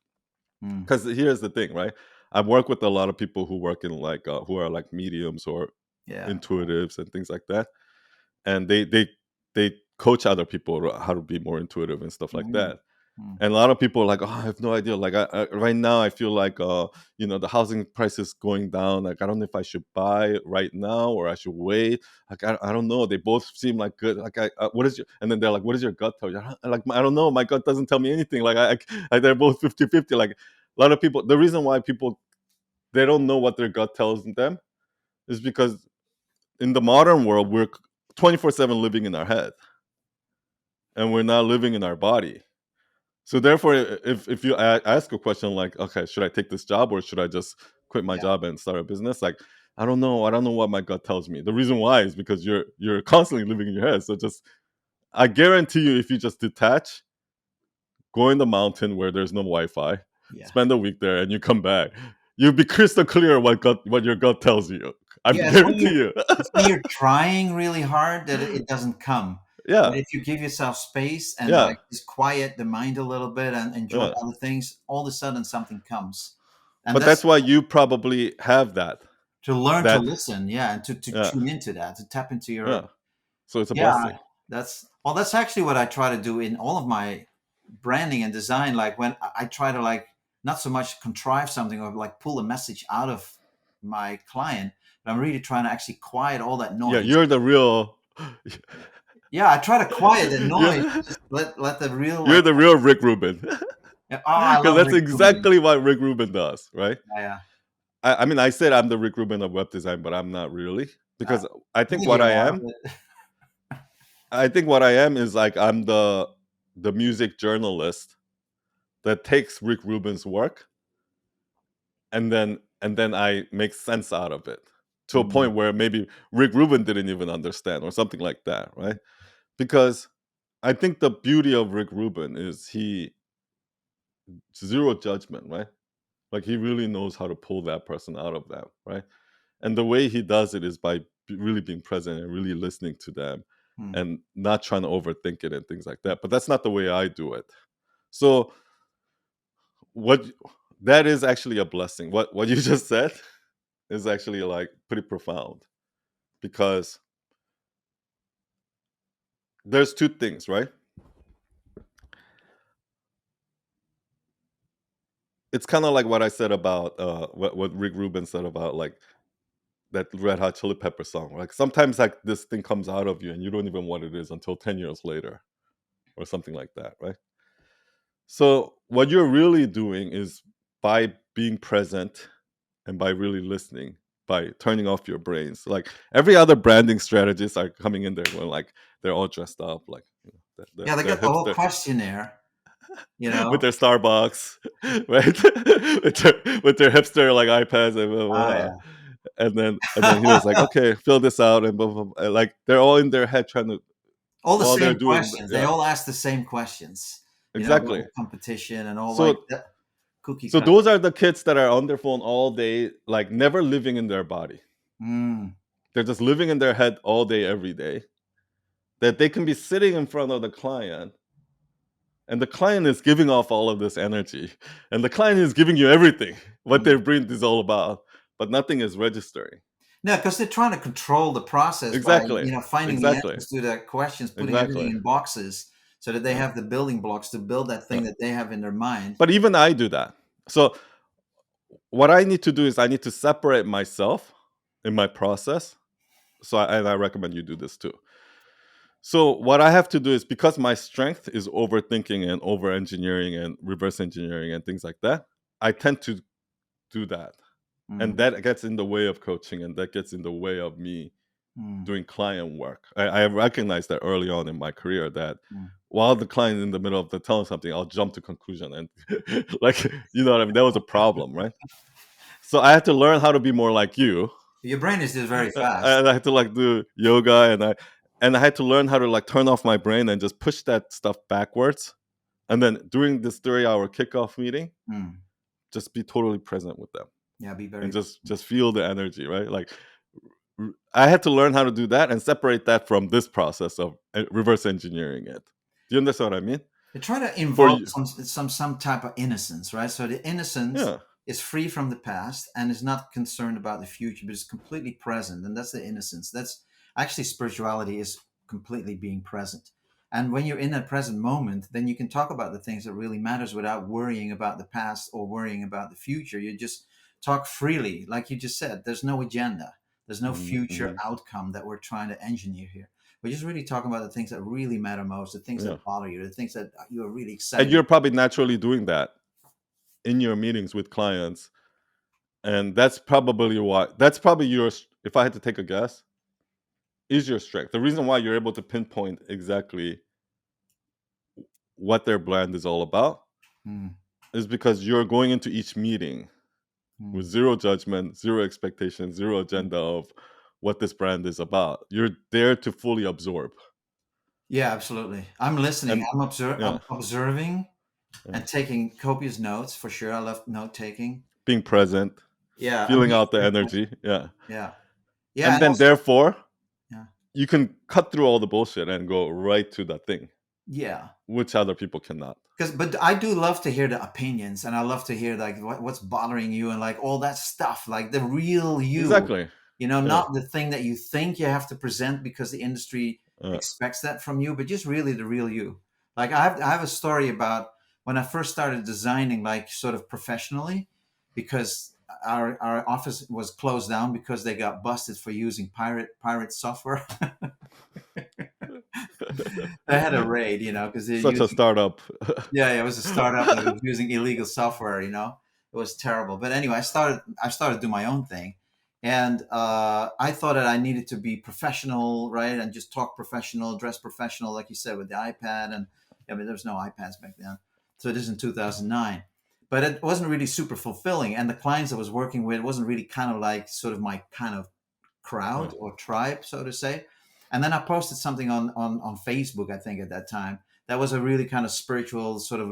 mm, because here's the thing, right? I've worked with a lot of people who work in like who are like mediums or yeah, intuitives and things like that, and they coach other people how to be more intuitive and stuff like mm, that. mm, And a lot of people are like, oh, I have no idea. Like, right now, I feel like, the housing price is going down. Like, I don't know if I should buy right now or I should wait. Like, I don't know. They both seem like good. Like, what is your, and then they're like, what does your gut tell you? Like, I don't know. My gut doesn't tell me anything. Like, they're both 50-50. Like, a lot of people, the reason why people, they don't know what their gut tells them is because in the modern world, we're 24/7 living in our head, and we're not living in our body. So therefore, if you ask a question like, okay, should I take this job or should I just quit my yeah, job and start a business? Like, I don't know. I don't know what my gut tells me. The reason why is because you're constantly living in your head. So just, I guarantee you, if you just detach, go in the mountain where there's no Wi-Fi, Yeah. spend a week there, and you come back, you'll be crystal clear what your gut tells you. I Yeah, guarantee you. it's when you're trying really hard that it doesn't come. But Yeah, if you give yourself space and yeah, like just quiet the mind a little bit and enjoy yeah. other things, all of a sudden something comes. And But that's that's why you probably have that. to learn to That listen, yeah, and to yeah, tune into that, to tap into your yeah. So it's a yeah, blessing. that's actually what I try to do in all of my branding and design. Like when I try to like not so much contrive something or like pull a message out of my client, but I'm really trying to actually quiet all that Yeah, noise. you're the real. Yeah, I try to quiet the noise, you're, just let the real you're like the real Rick Rubin. yeah, oh, I Because love that's Rick Rubin. exactly what Rick Rubin does, right? Yeah, yeah. I mean, I said I'm the Rick Rubin of web design, but I'm not really, Uh, because I think well, what you I are, am, but is like I'm the music journalist that takes Rick Rubin's work, and then I make sense out of it to a mm, point where maybe Rick Rubin didn't even understand or something like that, right? Because I think the beauty of Rick Rubin is he zero judgment, right? Like he really knows how to pull that person out of that, right? And the way he does it is by really being present and really listening to them mm, and not trying to overthink it and things like that. But that's not the way I do it. So what that is actually a blessing. What you just said is actually like pretty profound, because there's two things, right? It's kind of like what I said about what Rick Rubin said about like that Red Hot Chili Pepper song. Like sometimes like this thing comes out of you and you don't even know what it is until 10 years later or something like that, right? So what you're really doing is by being present and by really listening, by turning off your brains. Like every other branding strategists are coming in there when like they're all dressed up, like you know, yeah, they they're got the whole hipster questionnaire, you with know. their Starbucks, right? With their hipster like iPads and blah, blah, Oh blah. yeah. And then he was like, okay, fill this out and blah, blah, blah. And, like they're all in their head trying to All the while they're same doing questions. They yeah, all ask the same questions, you know, about exactly. the competition and all like So that cookie so cutter. those are the kids that are on their phone all day, like never living in their body. Mm, They're just living in their head all day, every day. That they can be sitting in front of the client, and the client is giving off all of this energy, and the client is giving you everything, what mm. their brain is all about, but nothing is registering. No, because they're trying to control the process by, Exactly. you know, finding the Exactly. answers to the questions, putting everything Exactly. in boxes so that they Yeah. have the building blocks to build that Yeah. thing that they have in their mind. But even I do that. So what I need to do is I need to separate myself in my process. And I recommend you do this too. So what I have to do is, because my strength is overthinking and over engineering and reverse engineering and things like that, I tend to do that. And Mm, that gets in the way of coaching, and that gets in the way of me mm, doing client work. I recognized that early on in my career, that mm. while the client is in the middle of the telling something, I'll jump to conclusion and like you know what I mean? That was a problem, right? So I had to learn how to be more like you. Your brain is just very fast. And I had to like do yoga, and I had to learn how to like turn off my brain and just push that stuff backwards. And then during this 3-hour kickoff meeting, Mm. just be totally present with them Yeah, be and very. just feel the energy, right? Like I had to learn how to do that and separate that from this process of reverse engineering it. Do you understand what I mean? They try to For invoke you, some type of innocence, right? So the innocence yeah. is free from the past and is not concerned about the future, but is completely present, and that's the innocence. That's actually spirituality is completely being present. And when you're in that present moment, then you can talk about the things that really matters without worrying about the past or worrying about the future. You just talk freely, like you just said. There's no agenda. There's no Mhm, future mhm. outcome that we're trying to engineer here. We're just really talking about the things that really matter most, the things Yeah. that bother you, the things that you are really And excited. you're probably naturally doing that in your meetings with clients. And that's probably if I had to take a guess, is your strength. The reason why you're able to pinpoint exactly what their brand is all about Mm, is because you're going into each meeting with mm, zero judgment, zero expectation, zero mm. agenda of what this brand is about. You're there to fully absorb. Yeah, absolutely. I'm listening. And I'm yeah, observing, Yeah. And taking copious notes for sure. I love note taking. Being present, Yeah, and feeling being out the careful. energy. Yeah. Yeah, yeah, And and then also therefore yeah, you can cut through all the bullshit and go right to the thing, yeah. which other people cannot. Because, but I do love to hear the opinions, and I love to hear like what's bothering you and like all that stuff, like the real you. Exactly. Yeah. Not the thing that you think you have to present because the industry Yeah. expects that from you, but just really the real you. Like I have a story about when I first started designing, like sort of professionally, because our office was closed down because they got busted for using pirate software. They had a raid, because they're Such a using. startup. Yeah, yeah, it was a startup that was using illegal software. It was terrible. But anyway, I started to do my own thing, and I thought that I needed to be professional, right, and just talk professional, dress professional, like you said, with the iPad. And I mean, there was no iPads back then, so it is in 2009. But it wasn't really super fulfilling, and the clients I was working with wasn't really kind of like sort of my kind of Yeah. crowd or tribe, so to say. And then I posted something on Facebook, I think at that time, that was a really kind of spiritual sort of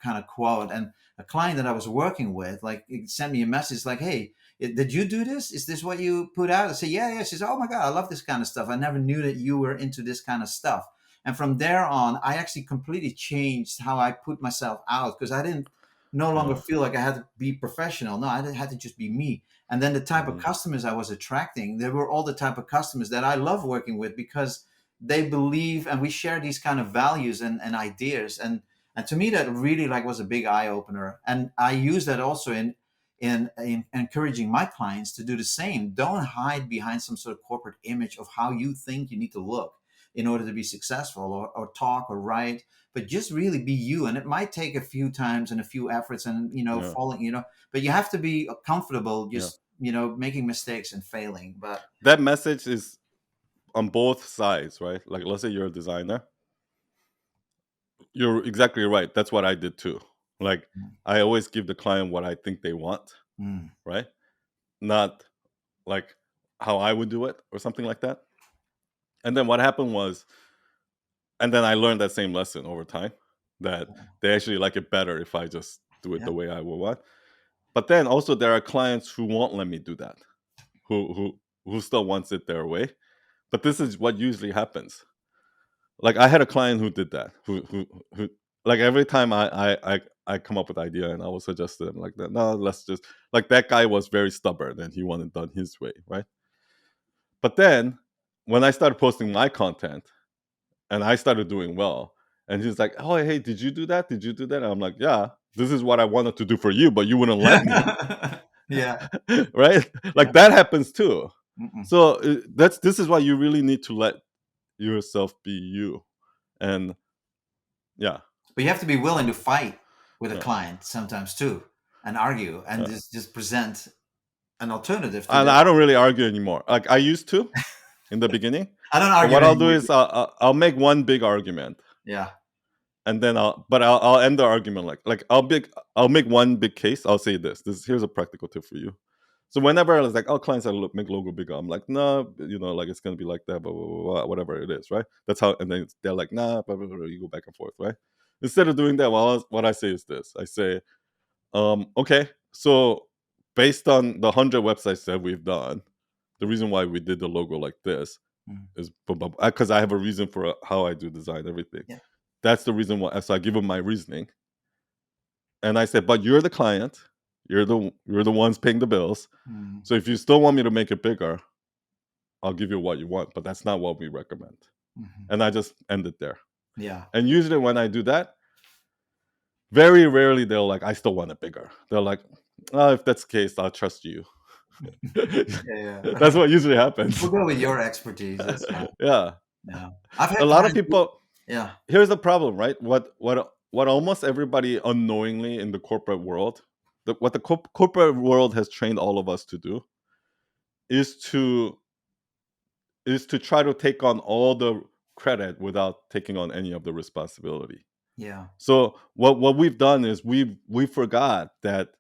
kind of quote. And a client that I was working with, like, it sent me a message like, "Hey, did you do this? Is this what you put out?" I say, "Yeah, yeah." She says, "Oh my god, I love this kind of stuff. I never knew that you were into this kind of stuff." And from there on, I actually completely changed how I put myself out, because I didn't no longer Yeah. feel like I had to be professional. No, I had to just be me. And then the type of Mhm. customers I was attracting, they were all the type of customers that I love working with, because they believe and we share these kind of values and ideas. And to me, that really like was a big eye opener. And I use that also in encouraging my clients to do the same. Don't hide behind some sort of corporate image of how you think you need to look in order to be successful, or talk or write, but just really be you. And it might take a few times and a few efforts, and Yeah. falling, but you have to be comfortable Yeah. just making mistakes and failing. But That message is on both sides, right? Like, let's say you're a designer. You're exactly right. That's what I did too. Like, I always give the client what I think they want, mm, right? Not like how I would do it or something like that. And then what happened was, and then I learned that same lesson over time, that they actually like it better if I just do it yeah, the way I would want. But then also there are clients who won't let me do that, who still wants it their way. But this is what usually happens. Like, I had a client who did that, who like every time I come up with idea and I will suggest to them like that. No, let's just, like, that guy was very stubborn and he wanted done his way, right? But then when I started posting my content and I started doing well, and he's like, "Oh, hey, did you do that? Did you do that?" And I'm like, "Yeah, this is what I wanted to do for you, but you wouldn't let me." yeah, Right? yeah. Like, that happens too. Mm-mm. So this is why you really need to let yourself be you. And yeah, But you have to be willing to fight with a yeah, client sometimes too, and argue, and yeah. just present an alternative to And their. I don't really argue anymore. Like, I used to in the beginning, I don't but argue what I'll do anymore. is I'll make one big argument, Yeah. and then I'll end the argument like I'll make one big case. I'll say this. Here's a practical tip for you. So whenever I was like, "Oh, clients, I make logo bigger," I'm like, "No, like, it's gonna be like that, blah, blah, blah, blah, whatever it is, right?" That's how, and then they're like, "Nah," blah, blah, blah, you go back and forth, right? Instead of doing that, what I say is this: I say, okay, so based on the 100 websites that we've done, the reason why we did the logo like this Mm. is because I have a reason for how I do design everything. Yeah. That's the reason why. So I give them my reasoning, and I said, "But you're the client. You're the ones paying the bills. Mm. So if you still want me to make it bigger, I'll give you what you want. But that's not what we recommend." Hmm. And I just end it there. Yeah. And usually when I do that, very rarely they'll like, "I still want it bigger." They're like, "Oh, if that's the case, I'll trust you." Yeah. That's Yeah. what usually happens. We'll go with your expertise. That's fine. Yeah. Yeah. I've A had lot of clients. people, Yeah. here's the problem, right? What almost everybody unknowingly in the corporate world, what the corporate world has trained all of us to do is to try to take on all the credit without taking on any of the responsibility. Yeah. So what we've done is we forgot that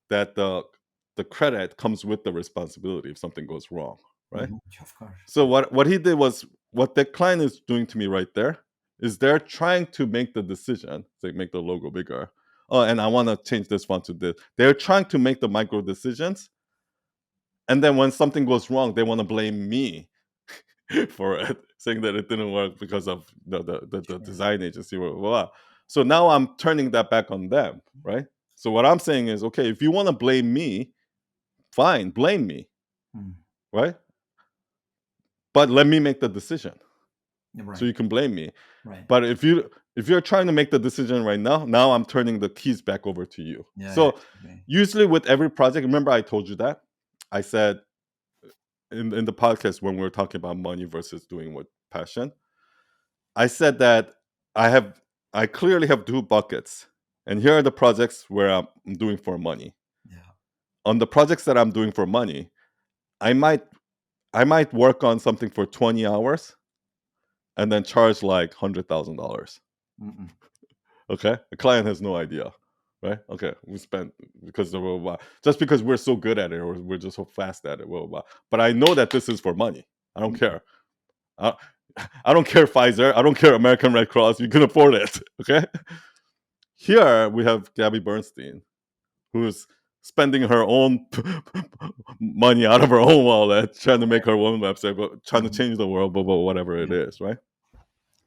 the credit comes with the responsibility if something goes wrong, right? Mhm. Of course. So what he did was, what the client is doing to me right there is they're trying to make the decision, like make the logo bigger. Oh, and I want to change this font to this. They're trying to make the micro decisions, and then when something goes wrong, they want to blame me for it, saying that it didn't work because of the Sure. design agency, blah, blah, blah. So now I'm turning that back on them, right? So what I'm saying is, okay, if you want to blame me, fine, blame me, Mm. right? But let me make the decision, so Right. you can blame me. Right. But if you're trying to make the decision right now I'm turning the keys back over to you. Yeah. Yeah. So Exactly. usually with every project, remember I told you that I said in the podcast when we were talking about money versus doing with passion, I said that I clearly have two buckets, and here are the projects where I'm doing for money. Yeah. On the projects that I'm doing for money, I might I might work on something for 20 hours and then charge like $100,000. Mm-mm. Okay, the client has no idea, right? Okay, we spent because of blah, blah, blah. Just because we're so good at it or we're just so fast at it, blah, blah, blah. But I know that this is for money. I don't Mm-mm. care. I, I don't care Pfizer. I don't care American Red Cross. You can afford it. Okay. Here we have Gabby Bernstein, who's spending her own money out of her own wallet, trying to make her own website, but trying to Mhm. change the world, but whatever it Yeah. is, right?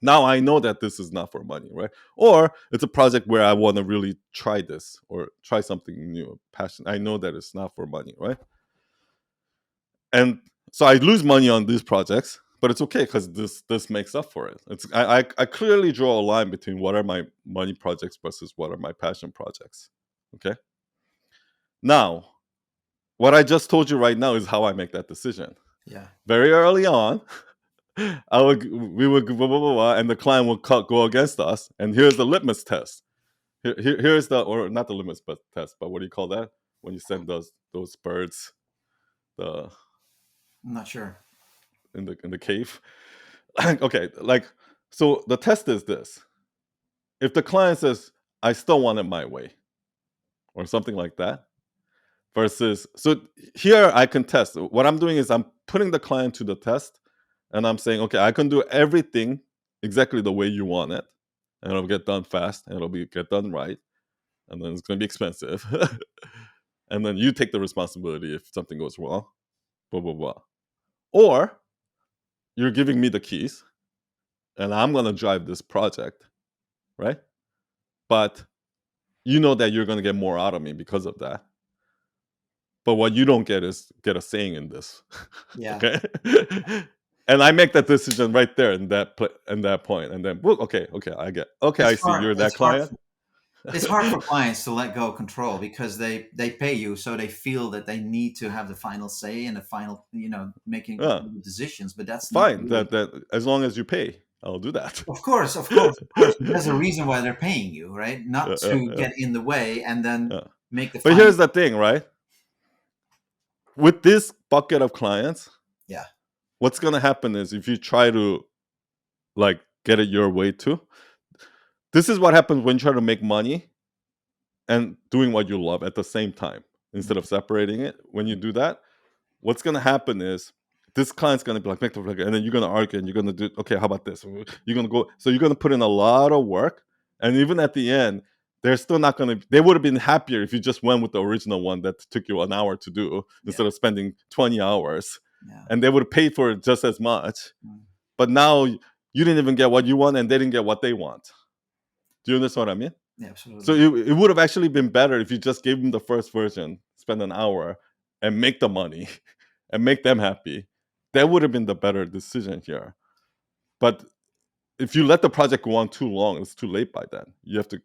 Now I know that this is not for money, right? Or it's a project where I want to really try this or try something new, passion. I know that it's not for money, right? And so I lose money on these projects, but it's okay because this makes up for it. I clearly draw a line between what are my money projects versus what are my passion projects. Okay. Now, what I just told you right now is how I make that decision. Yeah. Very early on, we would blah, blah, blah, blah, and the client would go against us. And here's the litmus test. Here's the or not the litmus test, but what do you call that when you send those birds the I'm not sure. in the cave? Okay, like so the test is this: if the client says I still want it my way or something like that, versus so here I can test. What I'm doing is I'm putting the client to the test, and I'm saying, okay, I can do everything exactly the way you want it, and it'll get done fast, and get done right, and then it's going to be expensive. And then you take the responsibility if something goes wrong, blah blah blah. Or you're giving me the keys, and I'm gonna drive this project, right? But you know that you're gonna get more out of me because of that. But what you don't get is get a saying in this, Yeah. okay? And I make that decision right there in that point, and then okay, okay, I get, okay, I It's see hard. you're that It's hard. client. It's hard for clients to let go of control because they pay you, so they feel that they need to have the final say and the final, making Yeah, the decisions. But that's not fine. really. That as long as you pay, I'll do that. Of course, of course, of course. But there's a reason why they're paying you, right? Not to Yeah. get in the way and then Yeah. make the But final. here's the thing, right? With this bucket of clients, Yeah. what's gonna happen is if you try to like get it your way too, this is what happens when you try to make money and doing what you love at the same time instead of separating it. When you do that, what's gonna happen is this client's gonna be like, make the flag, and then you're gonna argue and you're gonna do, okay, how about this? You're gonna go, so you're gonna put in a lot of work, and even at the end, they're still not gonna. They would have been happier if you just went with the original one that took you an hour to do Yeah. instead of spending 20 hours, Yeah. and they would have paid for it just as much. Mm. But now you didn't even get what you want, and they didn't get what they want. Do you understand what I mean? Yeah. So Absolutely. it would have actually been better if you just gave them the first version, spend an hour, and make the money, and make them happy. That would have been the better decision here. But if you let the project go on too long, it's too late by then. You have to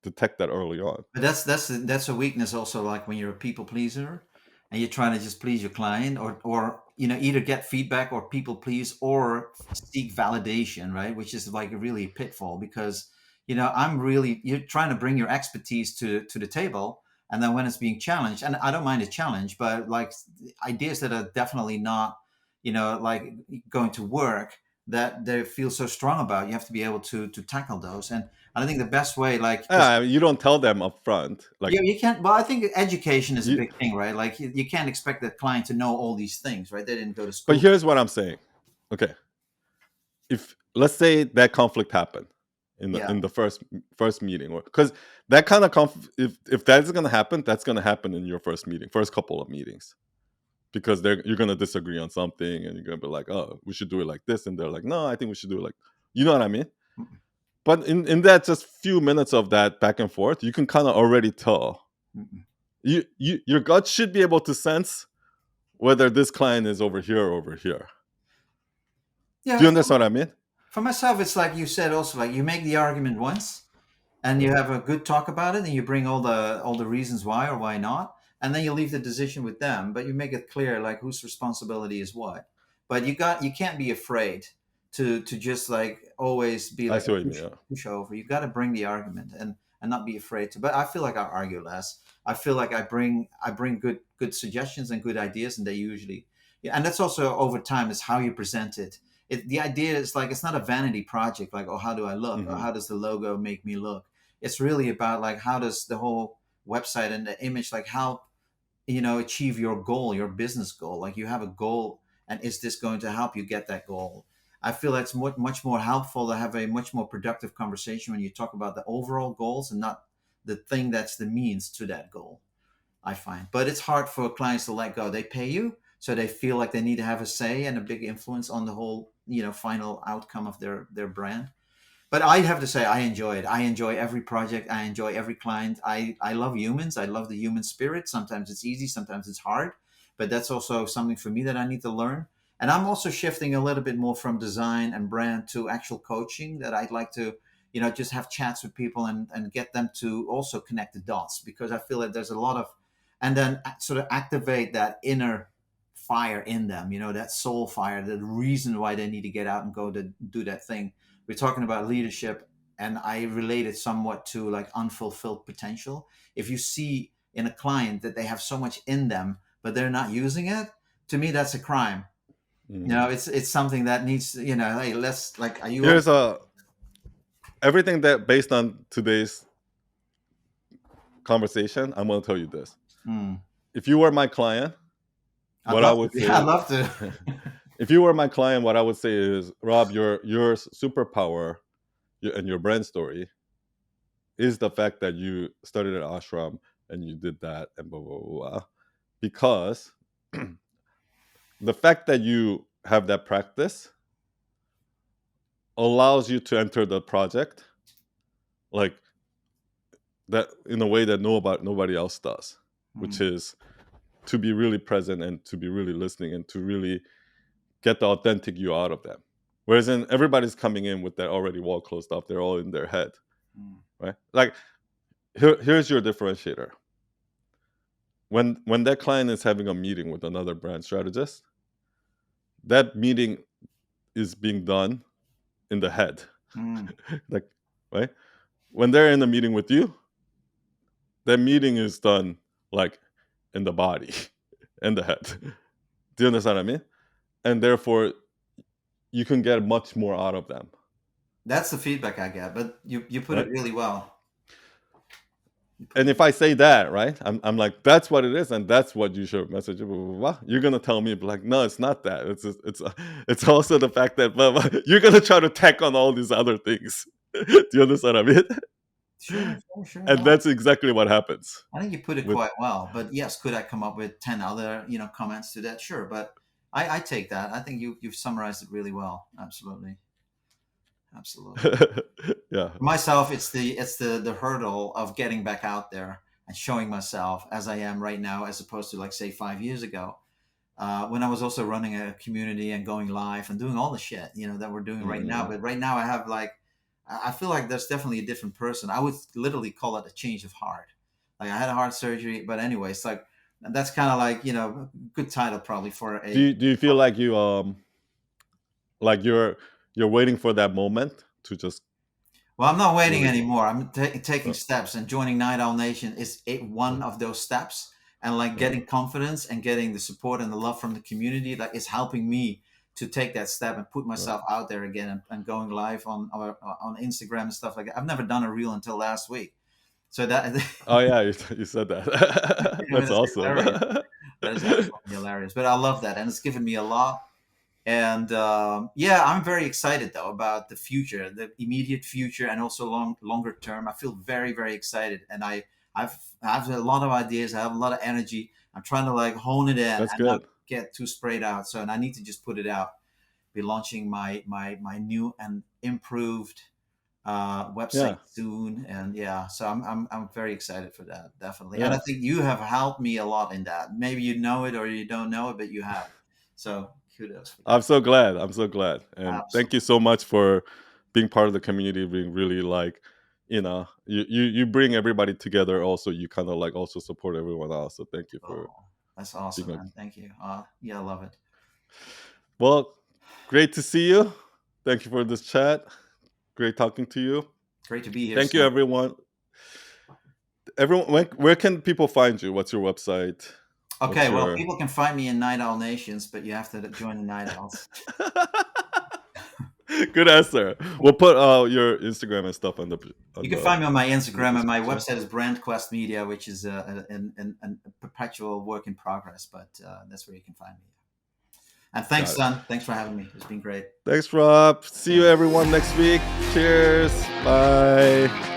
detect that early on. But that's a weakness also, like when you're a people pleaser and you're trying to just please your client, or either get feedback or people please or seek validation, right? Which is like a really pitfall because you're trying to bring your expertise to the table, and then when it's being challenged, and I don't mind a challenge, but like ideas that are definitely not like going to work, that they feel so strong about, you have to be able to tackle those. And I think the best way, like, because You don't tell them up front. Like yeah, you can't. Well, I think education is a you, big thing, right? Like you can't expect the client to know all these things, right? They didn't go to but school. here's what I'm saying. Okay, if let's say that conflict happened Yeah. in the first meeting, or because that kind of if that's going to happen, that's going to happen in your first meeting, first couple of meetings, because you're going to disagree on something, and you're going to be like, oh, we should do it like this, and they're like, no, I think we should do it like, you know what I mean? Mm-mm, But in that just few minutes of that back and forth, you can kind of already tell. mm-mm. Your gut should be able to sense whether this client is over here or over here. Do Yeah. you understand what I mean? For myself, it's like you said also, like you make the argument once and you Yeah. have a good talk about it and you bring all the reasons why or why not, and then you leave the decision with them, but you make it clear like whose responsibility is what. But you can't be afraid to just like always be I like see a what you mean. Yeah. push over. You got to bring the argument and not be afraid to. But I feel like I argue less. I feel like I bring good suggestions and good ideas, and they usually, yeah. And that's also over time is how you present it. The idea is like it's not a vanity project like, oh, how do I look, or Hmm. how does the logo make me look. It's really about like how does the whole website and the image like help achieve your goal, your business goal. Like you have a goal, and is this going to help you get that goal? I feel that's much more helpful to have a much more productive conversation when you talk about the overall goals and not the thing that's the means to that goal, I find. But it's hard for clients to let go. They pay you, so they feel like they need to have a say and a big influence on the whole final outcome of their brand. But I have to say, I enjoy it. I enjoy every project. I enjoy every client. I love humans. I love the human spirit. Sometimes it's easy, sometimes it's hard. But that's also something for me that I need to learn. And I'm also shifting a little bit more from design and brand to actual coaching, that I'd like to, just have chats with people and get them to also connect the dots, because I feel that there's a lot of, and then sort of activate that inner fire in them, that soul fire, the reason why they need to get out and go to do that thing. We're talking about leadership, and I relate it somewhat to like unfulfilled potential. If you see in a client that they have so much in them but they're not using it, to me that's a crime. Hmm. It's something that needs, hey, let's like, are you Here's a everything that based on today's conversation. I'm going to tell you this: mm, if you were my client, I'd what I love would to. Yeah, I'd say, love to. if you were my client, what I would say is, Rob, your superpower and your brand story is the fact that you started an ashram and you did that and blah blah blah, blah. Because the fact that you have that practice allows you to enter the project like that in a way that nobody else does, which Mm, is to be really present and to be really listening and to really get the authentic you out of them. Whereas in everybody's coming in with that already wall closed off, they're all in their head, mm, right? Like here's your differentiator. When that client is having a meeting with another brand strategist, that meeting is being done in the head. mm. Like, right? When they're in a meeting with you, that meeting is done like in the body and the head. Do you understand what I mean? And therefore you can get much more out of them, That's the feedback I get, but you put it right? really well. You put And it. if I say that, right, I'm like, that's what it is, and that's what you should message. Blah, blah, blah, blah. You're gonna tell me, like, no, it's not that. It's also the fact that blah, blah. You're gonna try to tack on all these other things. Do you understand what I mean? Sure, sure, sure. And No, that's exactly what happens I think you put it with. quite well. But yes, could I come up with 10 other, comments to that? Sure. But I take that. I think you've summarized it really well. Absolutely. Absolutely. Yeah. For myself, it's the hurdle of getting back out there and showing myself as I am right now, as opposed to like say 5 years ago, when I was also running a community and going live and doing all the shit, that we're doing right now. Mm-mm. But right now I have like, I feel like there's definitely a different person. I would literally call it a change of heart. Like I had a heart surgery, but anyway, it's like, that's kind of like, good title probably for a. Do you feel like like you're waiting for that moment to just Well, I'm not waiting really? anymore. I'm taking Uh, steps, and joining Night Owl Nation is one uh, of those steps. And like uh, getting confidence and getting the support and the love from the community, like is helping me to take that step and put uh. myself out there again, and going live on Instagram and stuff like that. I've never done a reel until last week, so that Oh yeah, you said that. That's it's awesome. hilarious. That is absolutely hilarious. But I love that, and it's given me a lot. And yeah, I'm very excited though about the future, the immediate future, and also longer term. I feel very very excited, and I have a lot of ideas. I have a lot of energy. I'm trying to like hone it in That's and not good. get too sprayed out. So, and I need to just put it out. Be launching my new and improved website Yeah, soon, and yeah, so I'm very excited for that, definitely. And I yeah. think you have helped me a lot in that. Maybe you know it or you don't know it, but you have. So kudos for I'm that. so glad. I'm so glad. And thank you Absolutely. so much for being part of the community, being really like, you bring everybody together also. You kind of like also support everyone else. So thank you for Oh, that's being awesome, a man. Thank you. Yeah, I love it. well, great to see you. Thank you for this chat. Great talking to you. Great to be here, Thank you, son. everyone. Everyone, where can people find you? What's your website? What's Okay, well, your people can find me in Night Owl Nations, but you have to join the Night Owls. good answer? We'll put your Instagram and stuff on the You on can the find me on my in the Instagram, and my description. website is Brand Quest Media, which is a perpetual work in progress, but that's where you can find me. And thanks, Got it. son. Thanks for having me. It's been great. Thanks, Rob. See you Yeah. everyone next week. Cheers. Bye.